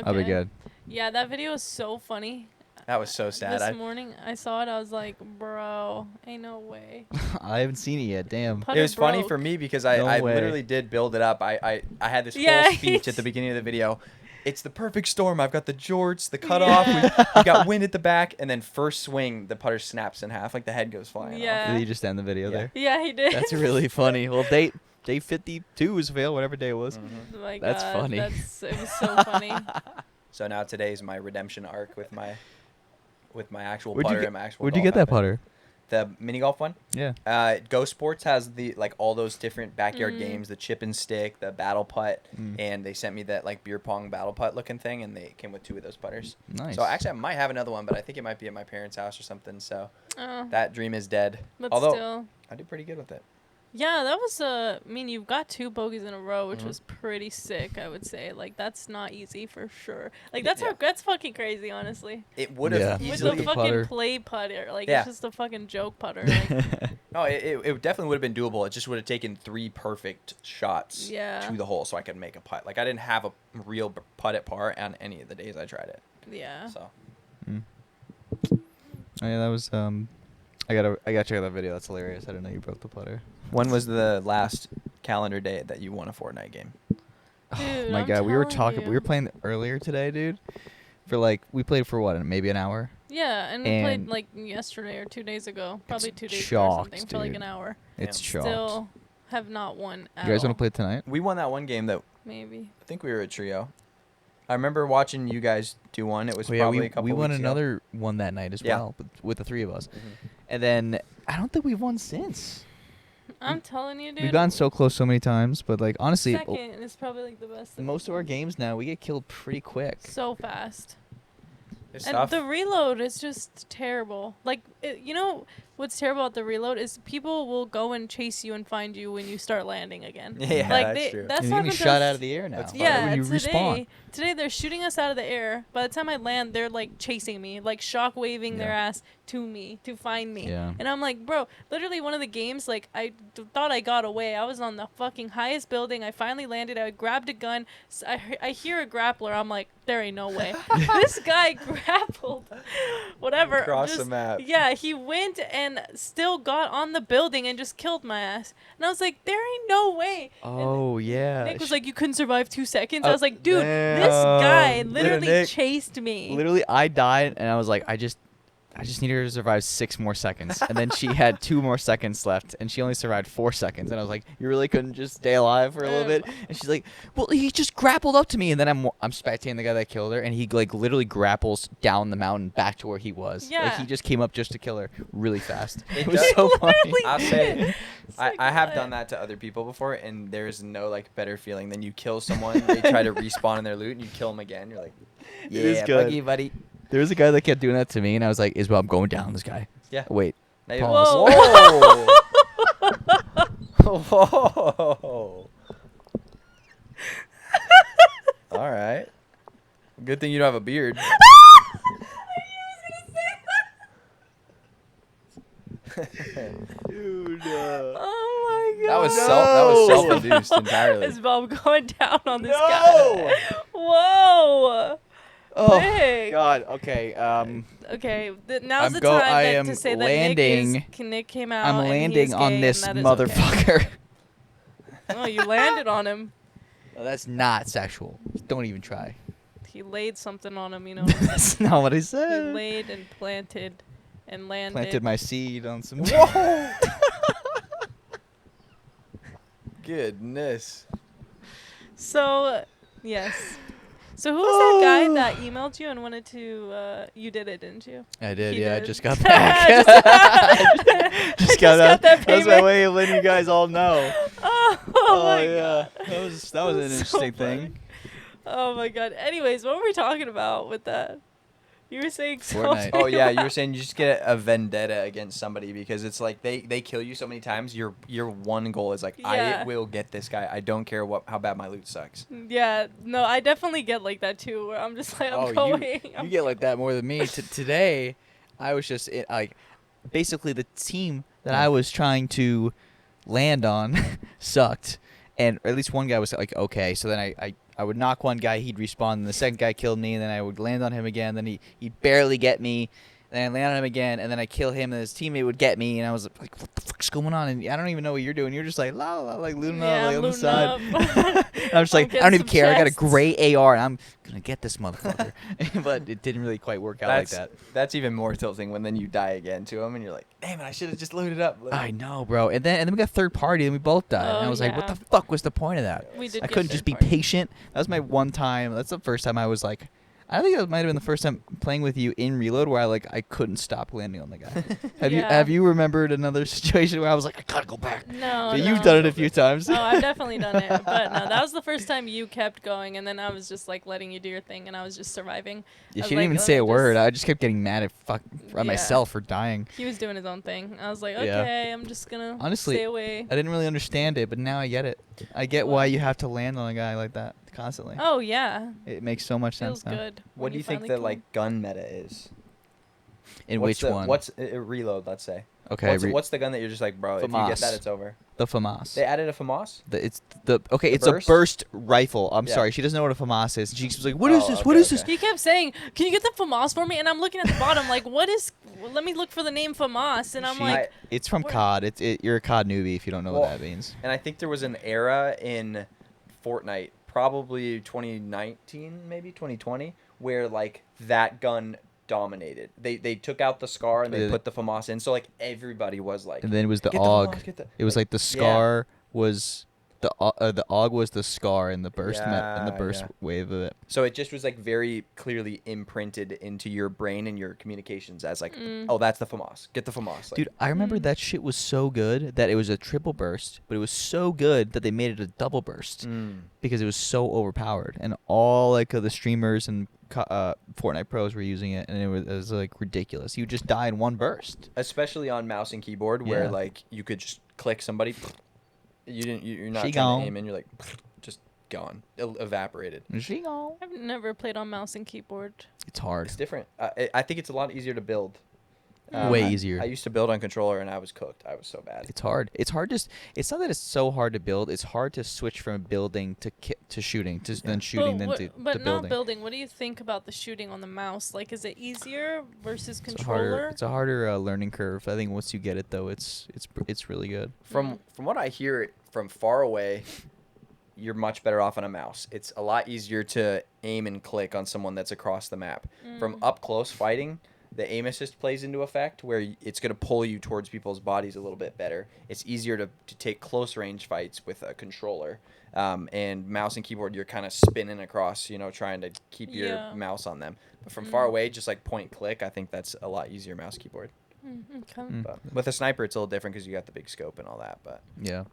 I'll be Okay. good. Yeah, that video was so funny. That was so sad. This morning I saw it. I was like, bro, ain't no way. I haven't seen it yet. Damn. Putter It was funny broke. for me because No I way. literally did build it up. I had this Yeah, whole speech at the beginning of the video. It's the perfect storm. I've got the jorts, the cutoff. We got wind at the back, and then first swing, the putter snaps in half, like the head goes flying Yeah. Did you just end the video Yeah. there? Yeah, he did. That's really funny. Well, day 52 was fail, whatever day it was. off. Mhm. Oh my That's God, funny. it was so funny. So now today's my redemption arc with my actual Where'd you putter get- and my actual. Where'd you golf get that outfit. putter? The mini golf one. Yeah. Go Sports has all those different backyard Mm. games, the chip and stick, the battle putt, Mm. and they sent me that like beer pong battle putt looking thing, and they came with 2 of those putters. Nice. So actually, I might have another one, but I think it might be at my parents' house or something. So Oh, that dream is dead. but Although still. I did pretty good with it. Yeah, that was I mean, you've got 2 bogeys in a row, which Mhm. was pretty sick, I would say. Like, that's not easy for sure. Like, that's Yeah. that's fucking crazy, honestly. It would have Yeah. With easily. the fucking putter. play putter, like Yeah. it's just a fucking joke putter. Like, No, it definitely would have been doable. It just would have taken 3 perfect shots Yeah. to the hole so I could make a putt. Like I didn't have a real putt at par on any of the days I tried it. yeah. So Oh, yeah, that was I gotta check out that video. That's hilarious. I didn't know you broke the putter. When was the last calendar day that you won a Fortnite game? Dude, My I'm God, we were telling talking. you. We were playing earlier today, dude. We played for what? Maybe an hour. Yeah, and we And played like yesterday or 2 days ago. Probably 2 days ago or chalked, something for like dude. an hour. It's Damn. chalked. Still have not won at You guys all. want to play tonight? We won that one game that Maybe. I think we were a trio. I remember watching you guys do one. It was Oh, yeah, probably we a couple we won weeks another one that night as Yeah. well, with the three of us. ago. And then I don't think we've won since. I'm telling you, dude. We've gotten so close so many times, but like honestly, Second is probably like the best. thing. most of our games now we get killed pretty quick. So fast. It's And tough. the reload is just terrible. Like, you know what's terrible about the reload is people will go and chase you and find you when you start landing again. Yeah, like that's true. That's You're getting happened to shot us- out of the air now. That's fine. Yeah, when you respawn. today they're shooting us out of the air. By the time I land, they're like chasing me, like shock waving their Yeah. ass to me to find me. Yeah. And I'm like, bro, literally one of the games, like thought I got away. I was on the fucking highest building. I finally landed. I grabbed a gun. I hear a grappler. I'm like, there ain't no way. This guy grappled. Whatever. Across the map. Yeah, he went and still got on the building and just killed my ass. And I was like, there ain't no way. Oh yeah. Nick was like, you couldn't survive 2 seconds. I Oh, was like, dude, damn. this guy Little literally Nick. chased me. Literally, I died, and I was like, I just need her to survive 6 more seconds. And then she had 2 more seconds left, and she only survived 4 seconds. And I was like, you really couldn't just stay alive for a little bit? And she's like, well, he just grappled up to me. And then I'm spectating the guy that killed her, and he like literally grapples down the mountain back to where he was. Like Yeah. he just came up just to kill her really fast. It was does- so funny. Literally I'll say, It's like, I have what? done that to other people before, and there's no like better feeling than you kill someone, they try to respawn in their loot, and you kill them again. You're like, yeah, is good. buggy, buddy. There was a guy that kept doing that to me, and I was like, Isabel, I'm going down on this guy. Yeah. Wait. Now you- Pause. Whoa. Whoa. All right. Good thing you don't have a beard. Dude. Oh my That god. was self-induced entirely. Isabel, I'm going down on this No! guy. Whoa. Oh, Nick. God. Okay. Okay, now's I'm the go- time I that am to say landing- that Nick came out. I'm and he landing is on gay, this and that is okay. motherfucker. Oh, you landed on him. No, that's not sexual. Don't even try. He laid something on him, you know. That's not what I He said. laid and planted and landed. Planted my seed on some. Whoa. Goodness. So, yes. So who was that guy that emailed you and wanted to? You did it, didn't you? I did. He Yeah, I did. just got back. Just got that That was my payment. way of letting you guys all know. Oh my yeah. god. That was an So interesting funny. thing. Oh my god. Anyways, what were we talking about with that? You were saying Fortnite. something. Oh yeah, you were about- saying you just get a vendetta against somebody because it's like they kill you so many times. Your one goal is like, Yeah. I will get this guy. I don't care how bad my loot sucks. Yeah. No, I definitely get like that too. Where I'm just like, I'm going. You get like that more than me. Today, I was just like, basically the team that I was trying to land on sucked, and at least one guy was like, okay. So then I would knock one guy, he'd respawn, and the second guy killed me, and then I would land on him again. Then he'd barely get me. Then I land on him again, and then I kill him, and his teammate would get me, and I was like, what the fuck's going on? And I don't even know what you're doing. You're just like, la, la, like looting Yeah, up, like on the looting side. up. I'm just like, I getting don't even some care. I got a chests. gray AR, and I'm going to get this motherfucker. But it didn't really quite work out like that. That's even more tilting when then you die again to him and you're like, damn it, I should have just looted up. I know, bro. And then we got third party, and we both died. And I Oh, was like, what yeah. the fuck was the point of that? We did I get couldn't third just be party. patient. That was my one time. That's the first time I was like, I think that might have been the first time playing with you in Reload where I couldn't stop landing on the guy. Yeah. Have you remembered another situation where I was like, I gotta go back? No, So no. you've done it a few times. Oh, I've definitely done it, but no, that was the first time you kept going, and then I was just like letting you do your thing, and I was just surviving. Yeah, I she was didn't like, even let say me a word. just- I just kept getting mad at Yeah. myself for dying. He was doing his own thing. I was like, Yeah. okay, I'm just gonna Honestly, stay away. I didn't really understand it, but now I get it. I get why you have to land on a guy like that constantly. Oh yeah, It makes so much feels sense now. good. What when do you think finally the kill like him. gun meta is? In What's which the, one? What's reload? Let's say. Okay. What's the gun that you're just like, bro? If you get FAMAS. that, it's over. The FAMAS. They added a FAMAS. It's burst? a burst rifle. I'm Yeah. sorry, she doesn't know what a FAMAS is. She was like, "What is Oh, this? okay, What is okay. this?" He kept saying, "Can you get the FAMAS for me?" And I'm looking at the bottom, like, what is? Let me look for the name FAMAS, and I'm She- like, It's from Where- COD. You're a COD newbie if you don't know Well, what that means. And I think there was an era in Fortnite, probably 2019, maybe 2020, where like that gun dominated. They took out the SCAR and they Yeah. put the FAMAS in, so like everybody was like, And then it was the "Get AUG. FAMAS, get the-" It was like the SCAR was the AUG was the SCAR in the burst and the Yeah, burst yeah. wave of it. So it just was like very clearly imprinted into your brain and your communications as like, Mm. oh, that's the FAMAS. Get the FAMAS. Like, Dude, I remember that shit was so good that it was a triple burst, but it was so good that they made it a double burst because it was so overpowered, and all like the streamers and Fortnite pros were using it, and it was like ridiculous. You would just die in one burst. especially on mouse and keyboard, where Yeah. like you could just click somebody. You're not She trying gone. to aim in. You're like, just gone, evaporated. She gone. I've never played on mouse and keyboard. It's hard. It's different. I think it's a lot easier to build. Way I- easier. I used to build on controller and I was cooked. I was so bad. It's hard. It's hard to. It's not that it's so hard to build. It's hard to switch from building to shooting to then shooting then to but building. not building. What do you think about the shooting on the mouse? Like, is it easier versus It's controller? a harder learning curve. I think once you get it though, it's really good. From what I hear from far away, you're much better off on a mouse. It's a lot easier to aim and click on someone that's across the map. From up close fighting, the aim assist plays into effect where it's going to pull you towards people's bodies a little bit better. It's easier to take close range fights with a controller. And mouse and keyboard, you're kind of spinning across, trying to keep your Yeah. mouse on them. But from far away, just like point click, I think that's a lot easier mouse keyboard. Okay. But with a sniper, it's a little different because you got the big scope and all that. But Yeah.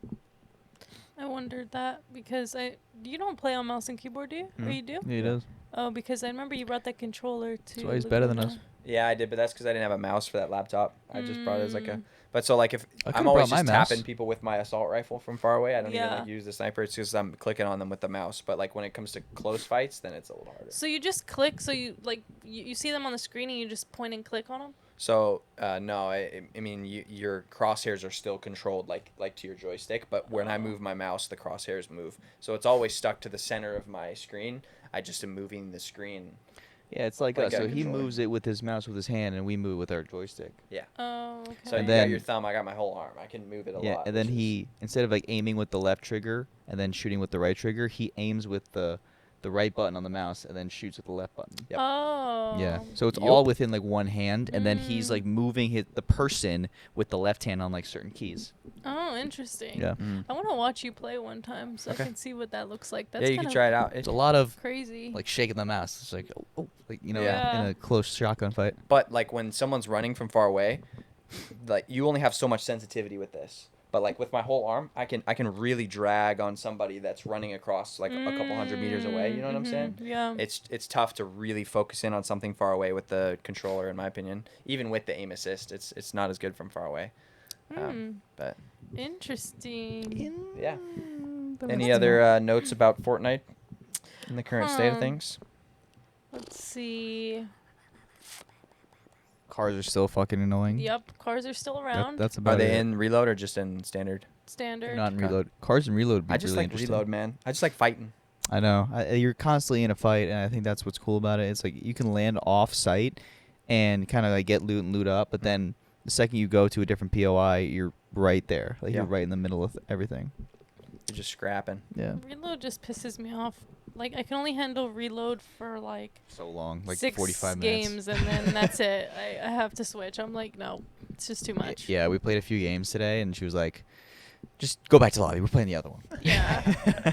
I wondered that because you don't play on mouse and keyboard, do you? Or you do? Yeah, he does. Oh, because I remember you brought that controller to. That's why he's better than us. yeah, I did, but that's because I didn't have a mouse for that laptop. I just brought it as like a. But so like if I I'm could've always brought just my mouse. tapping people with my assault rifle from far away. I don't even Yeah. like use the sniper. It's just I'm clicking on them with the mouse. But like when it comes to close fights, then it's a little harder. So you just click. So you like you see them on the screen and you just point and click on them. So no, I mean your crosshairs are still controlled like to your joystick, but when I move my mouse, the crosshairs move. So it's always stuck to the center of my screen. I just am moving the screen. Yeah, it's like Like us. a So he controller. moves it with his mouse with his hand, and we move with our joystick. Yeah. Oh, okay. So And you got then- your thumb. I got my whole arm. I can move it a Yeah, lot. and then which is- he instead of like aiming with the left trigger and then shooting with the right trigger, he aims with the right button on the mouse and then shoots with the left button. Yep. Oh. Yeah, so it's Yup. all within like one hand, and then he's like moving the person with the left hand on like certain keys. Oh, interesting. Yeah, I want to watch you play one time so Okay. I can see what that looks like. That's yeah, you kind can of try it out. it's a lot of crazy. like shaking the mouse. It's like like Yeah. in a close shotgun fight. But like when someone's running from far away, like you only have so much sensitivity with this. But like with my whole arm, I can really drag on somebody that's running across like a couple hundred meters away. You know what I'm saying? Yeah. It's tough to really focus in on something far away with the controller, in my opinion. Even with the aim assist, it's not as good from far away. But Interesting. yeah. Any other notes about Fortnite in the current state of Huh. things? Let's see. Cars are still fucking annoying. Yep, cars are still That- around. that's about Are they it. in reload or just in standard? Standard. Not in Okay. reload. Cars and reload. Would be I just really like interesting. reload, man. I just like fighting. I know. You're constantly in a fight, and I think that's what's cool about it. It's like you can land off site and kind of like get loot and loot up, but then the second you go to a different POI, you're right there. Like you're Yeah. right in the middle of everything. You're just scrapping. Yeah. Reload just pisses me off. Like I can only handle reload for like So long, like 6 45 minutes. games and then that's it. I have to switch. I'm like, no, it's just too much. Yeah, we played a few games today, and she was like, "Just go back to lobby. We're playing the other one." Yeah.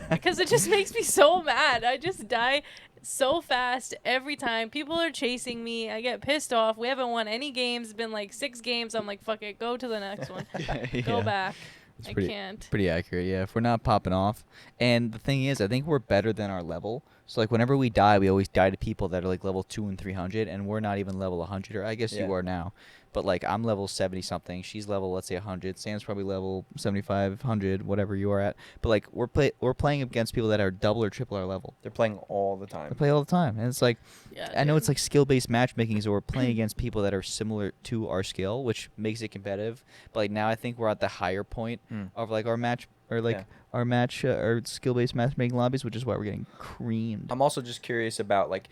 Because it just makes me so mad. I just die so fast every time. People are chasing me. I get pissed off. We haven't won any games. It's been like 6 games. I'm like, fuck it. Go to the next one. Go Yeah. back. It's I pretty- can't. Pretty accurate, yeah. If we're not popping off, and the thing is, I think we're better than our level. So like whenever we die, we always die to people that are like level 2 and 300, and we're not even level 100, or I guess you are now. But like I'm level 70 something. She's level, let's say 100. Sam's probably level 75, 100, whatever you are at. But like we're playing against people that are double or triple our level. They're playing all the time. They play all the time, and it's like Yeah, I know dude. it's like skill-based matchmaking, so we're playing against people that are similar to our skill, which makes it competitive. But like now I think we're at the higher point of like our match or like our skill-based matchmaking lobbies, which is why we're getting creamed. I'm also just curious about like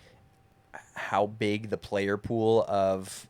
how big the player pool of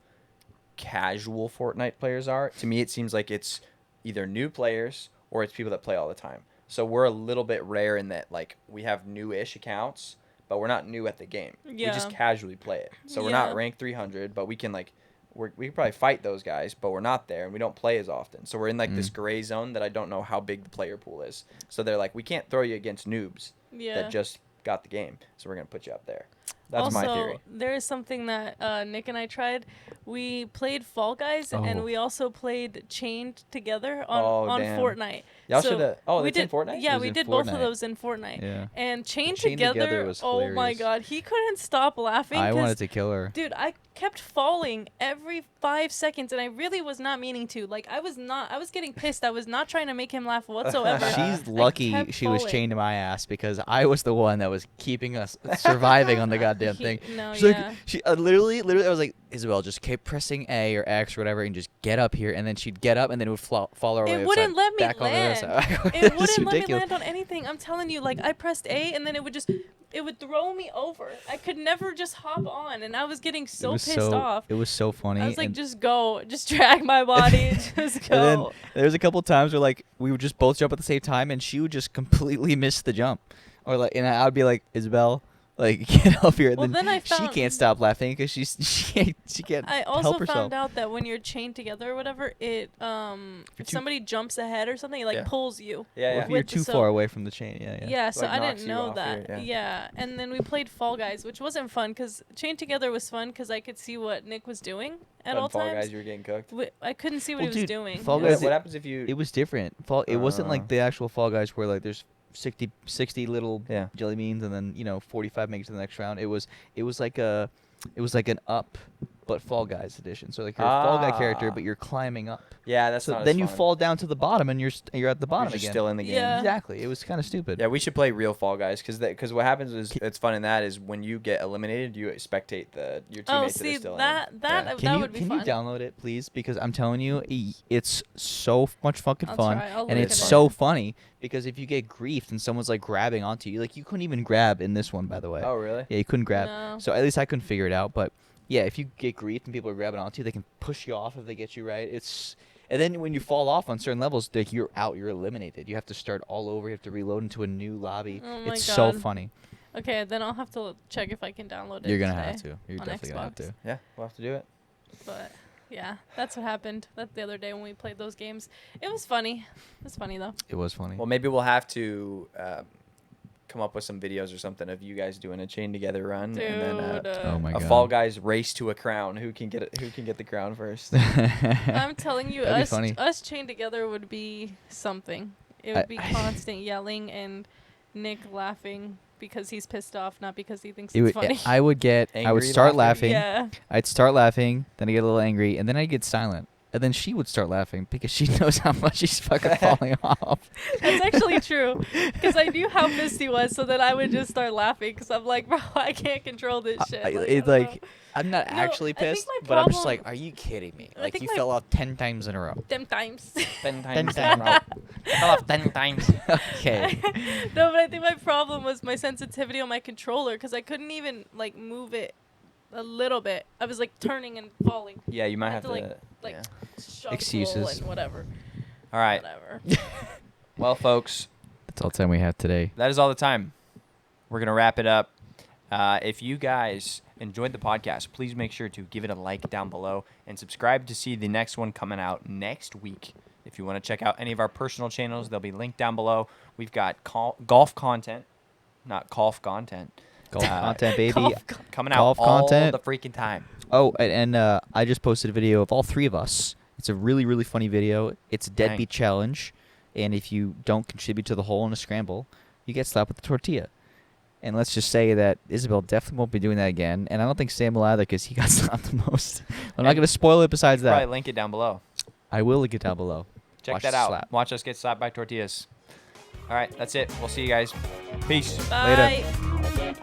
casual Fortnite players are. To me, it seems like it's either new players or it's people that play all the time. So we're a little bit rare in that like we have new-ish accounts, but we're not new at the game. Yeah. We just casually play it. So we're Yeah. not ranked 300, but we can like we can probably fight those guys, but we're not there and we don't play as often. So we're in like this gray zone that I don't know how big the player pool is. So they're like, we can't throw you against noobs that just got the game. So we're gonna put you up there. That's also, my theory. there is something that Nick and I tried. We played Fall Guys, and we also played Chained Together on damn. Fortnite. Y'all So shoulda- oh, we it's in did, Fortnite? It Yeah, was we in did both of Fortnite. those in Fortnite. Yeah. And Chained Chained Together Together, was oh my hilarious. god, he couldn't stop laughing. I 'cause, wanted to kill her. Dude, I kept falling every 5 seconds, and I really was not meaning to. Like, I was getting pissed. I was not trying to make him laugh whatsoever. She's I lucky kept she was falling. chained to my ass because I was the one that was keeping us surviving on the goddamn thing. No, She's yeah. like, she literally, I was like, Isabel, just keep pressing A or X or whatever, and just get up here. And then she'd get up, and then it would fall her way. It wouldn't let me back land. On the other side. It It's wouldn't let me ridiculous. land on anything. I'm telling you, like, I pressed A, and then it would throw me over. I could never just hop on, and I was getting so pissed off. It was so funny. I was like, and, just go, just drag my body, just go. and then there was a couple times where like we would just both jump at the same time, and she would just completely miss the jump, or like, and I would be like, Isabel, like get up here. And Well, then then I she found- can't stop laughing because she can't I also help herself. found out that when you're chained together or whatever, it if too- somebody jumps ahead or something, it like Yeah. pulls you. Yeah, Or yeah. if you're With- too so- far away from the chain, Yeah, so Like, I knocks didn't you know off that. your- Yeah, and then we played Fall Guys, which wasn't fun because Chained Together was fun because I could see what Nick was doing at On all Fall times. Guys, you were getting cooked. I couldn't see what Well, he was dude, doing. Fall It Guys was- What happens if you? It was different. It wasn't Uh. like the actual Fall Guys where like there's 60 little Yeah. jelly beans and then 45 make it to the next round. It was like an up but Fall Guys edition. So like you're a Fall Guy character Ah. but you're climbing up. Yeah, that's So not. then as you fun. fall down to the bottom and you're at the bottom You're just again. still in the game. Yeah. Exactly. It was kind of stupid. Yeah, we should play real Fall Guys because what happens is it's fun in that is when you get eliminated, you spectate your teammates Oh, that see are still that in. that Yeah. that would be Can fun. you download it, please? Because I'm telling you, it's so much fucking I'll fun, try. I'll and look it's at it. so funny because if you get griefed and someone's like grabbing onto you, like you couldn't even grab in this one, by the way. Oh really? Yeah, you couldn't grab. No. So at least I couldn't figure it out. But yeah, if you get griefed and people are grabbing onto you, they can push you off if they get you right. And then when you fall off on certain levels, like you're out, you're eliminated. You have to start all over. You have to reload into a new lobby. Oh my It's so God. funny. Okay, then I'll have to check if I can download it. You're gonna today have to. You're on definitely gonna have Xbox. to. Yeah, we'll have to do it. But yeah, that's what happened. That the other day when we played those games. It was funny. It was funny though. It was funny. Well, maybe we'll have to come up with some videos or something of you guys doing a chain together run, Dude, and then oh my a god. Fall Guys race to a crown. Who can get it? Who can get the crown first? I'm telling you, That'd be funny. us chained together would be something. It would be I- constant yelling and Nick laughing because he's pissed off, not because he thinks It it's would, funny. I would Angry start laughing? laughing. Yeah. I'd start laughing, then I get a little angry, and then I'd get silent. And then she would start laughing because she knows how much she's fucking falling off. That's actually true. Because I knew how pissed he was, so then I would just start laughing because I'm like, bro, I can't control this shit. It's I don't like, I'm not No, actually I think pissed, my but I'm just problem- like, are you kidding me? I Like, think you my- fell off 10 times in a row. know. Them times. 10 10 times. times. Fell off 10 times. Okay. No, but I think my problem was my sensitivity on my controller because I couldn't even like move it a little bit. I was like turning and falling. Yeah, you might I have had to. to, like yeah. Shuffle Excuses. and whatever. All right. Whatever. Well, folks, That's all the time we have today. that is all the time. We're gonna wrap it up. If you guys enjoyed the podcast, please make sure to give it a like down below and subscribe to see the next one coming out next week. If you want to check out any of our personal channels, they'll be linked down below. We've got golf content, not golf content. Golf content, baby. Coming out Golf all content. the freaking time. Oh, and I just posted a video of all three of us. It's a really, really funny video. It's a deadbeat challenge. And if you don't contribute to the hole in a scramble, you get slapped with a tortilla. And let's just say that Isabel definitely won't be doing that again. And I don't think Sam will either because he got slapped the most. I'm not going to spoil it besides that. Probably link it down below. I will link it down below. Check Watch that the out. slap. Watch us get slapped by tortillas. All right, that's it. We'll see you guys. Peace. Bye. Later.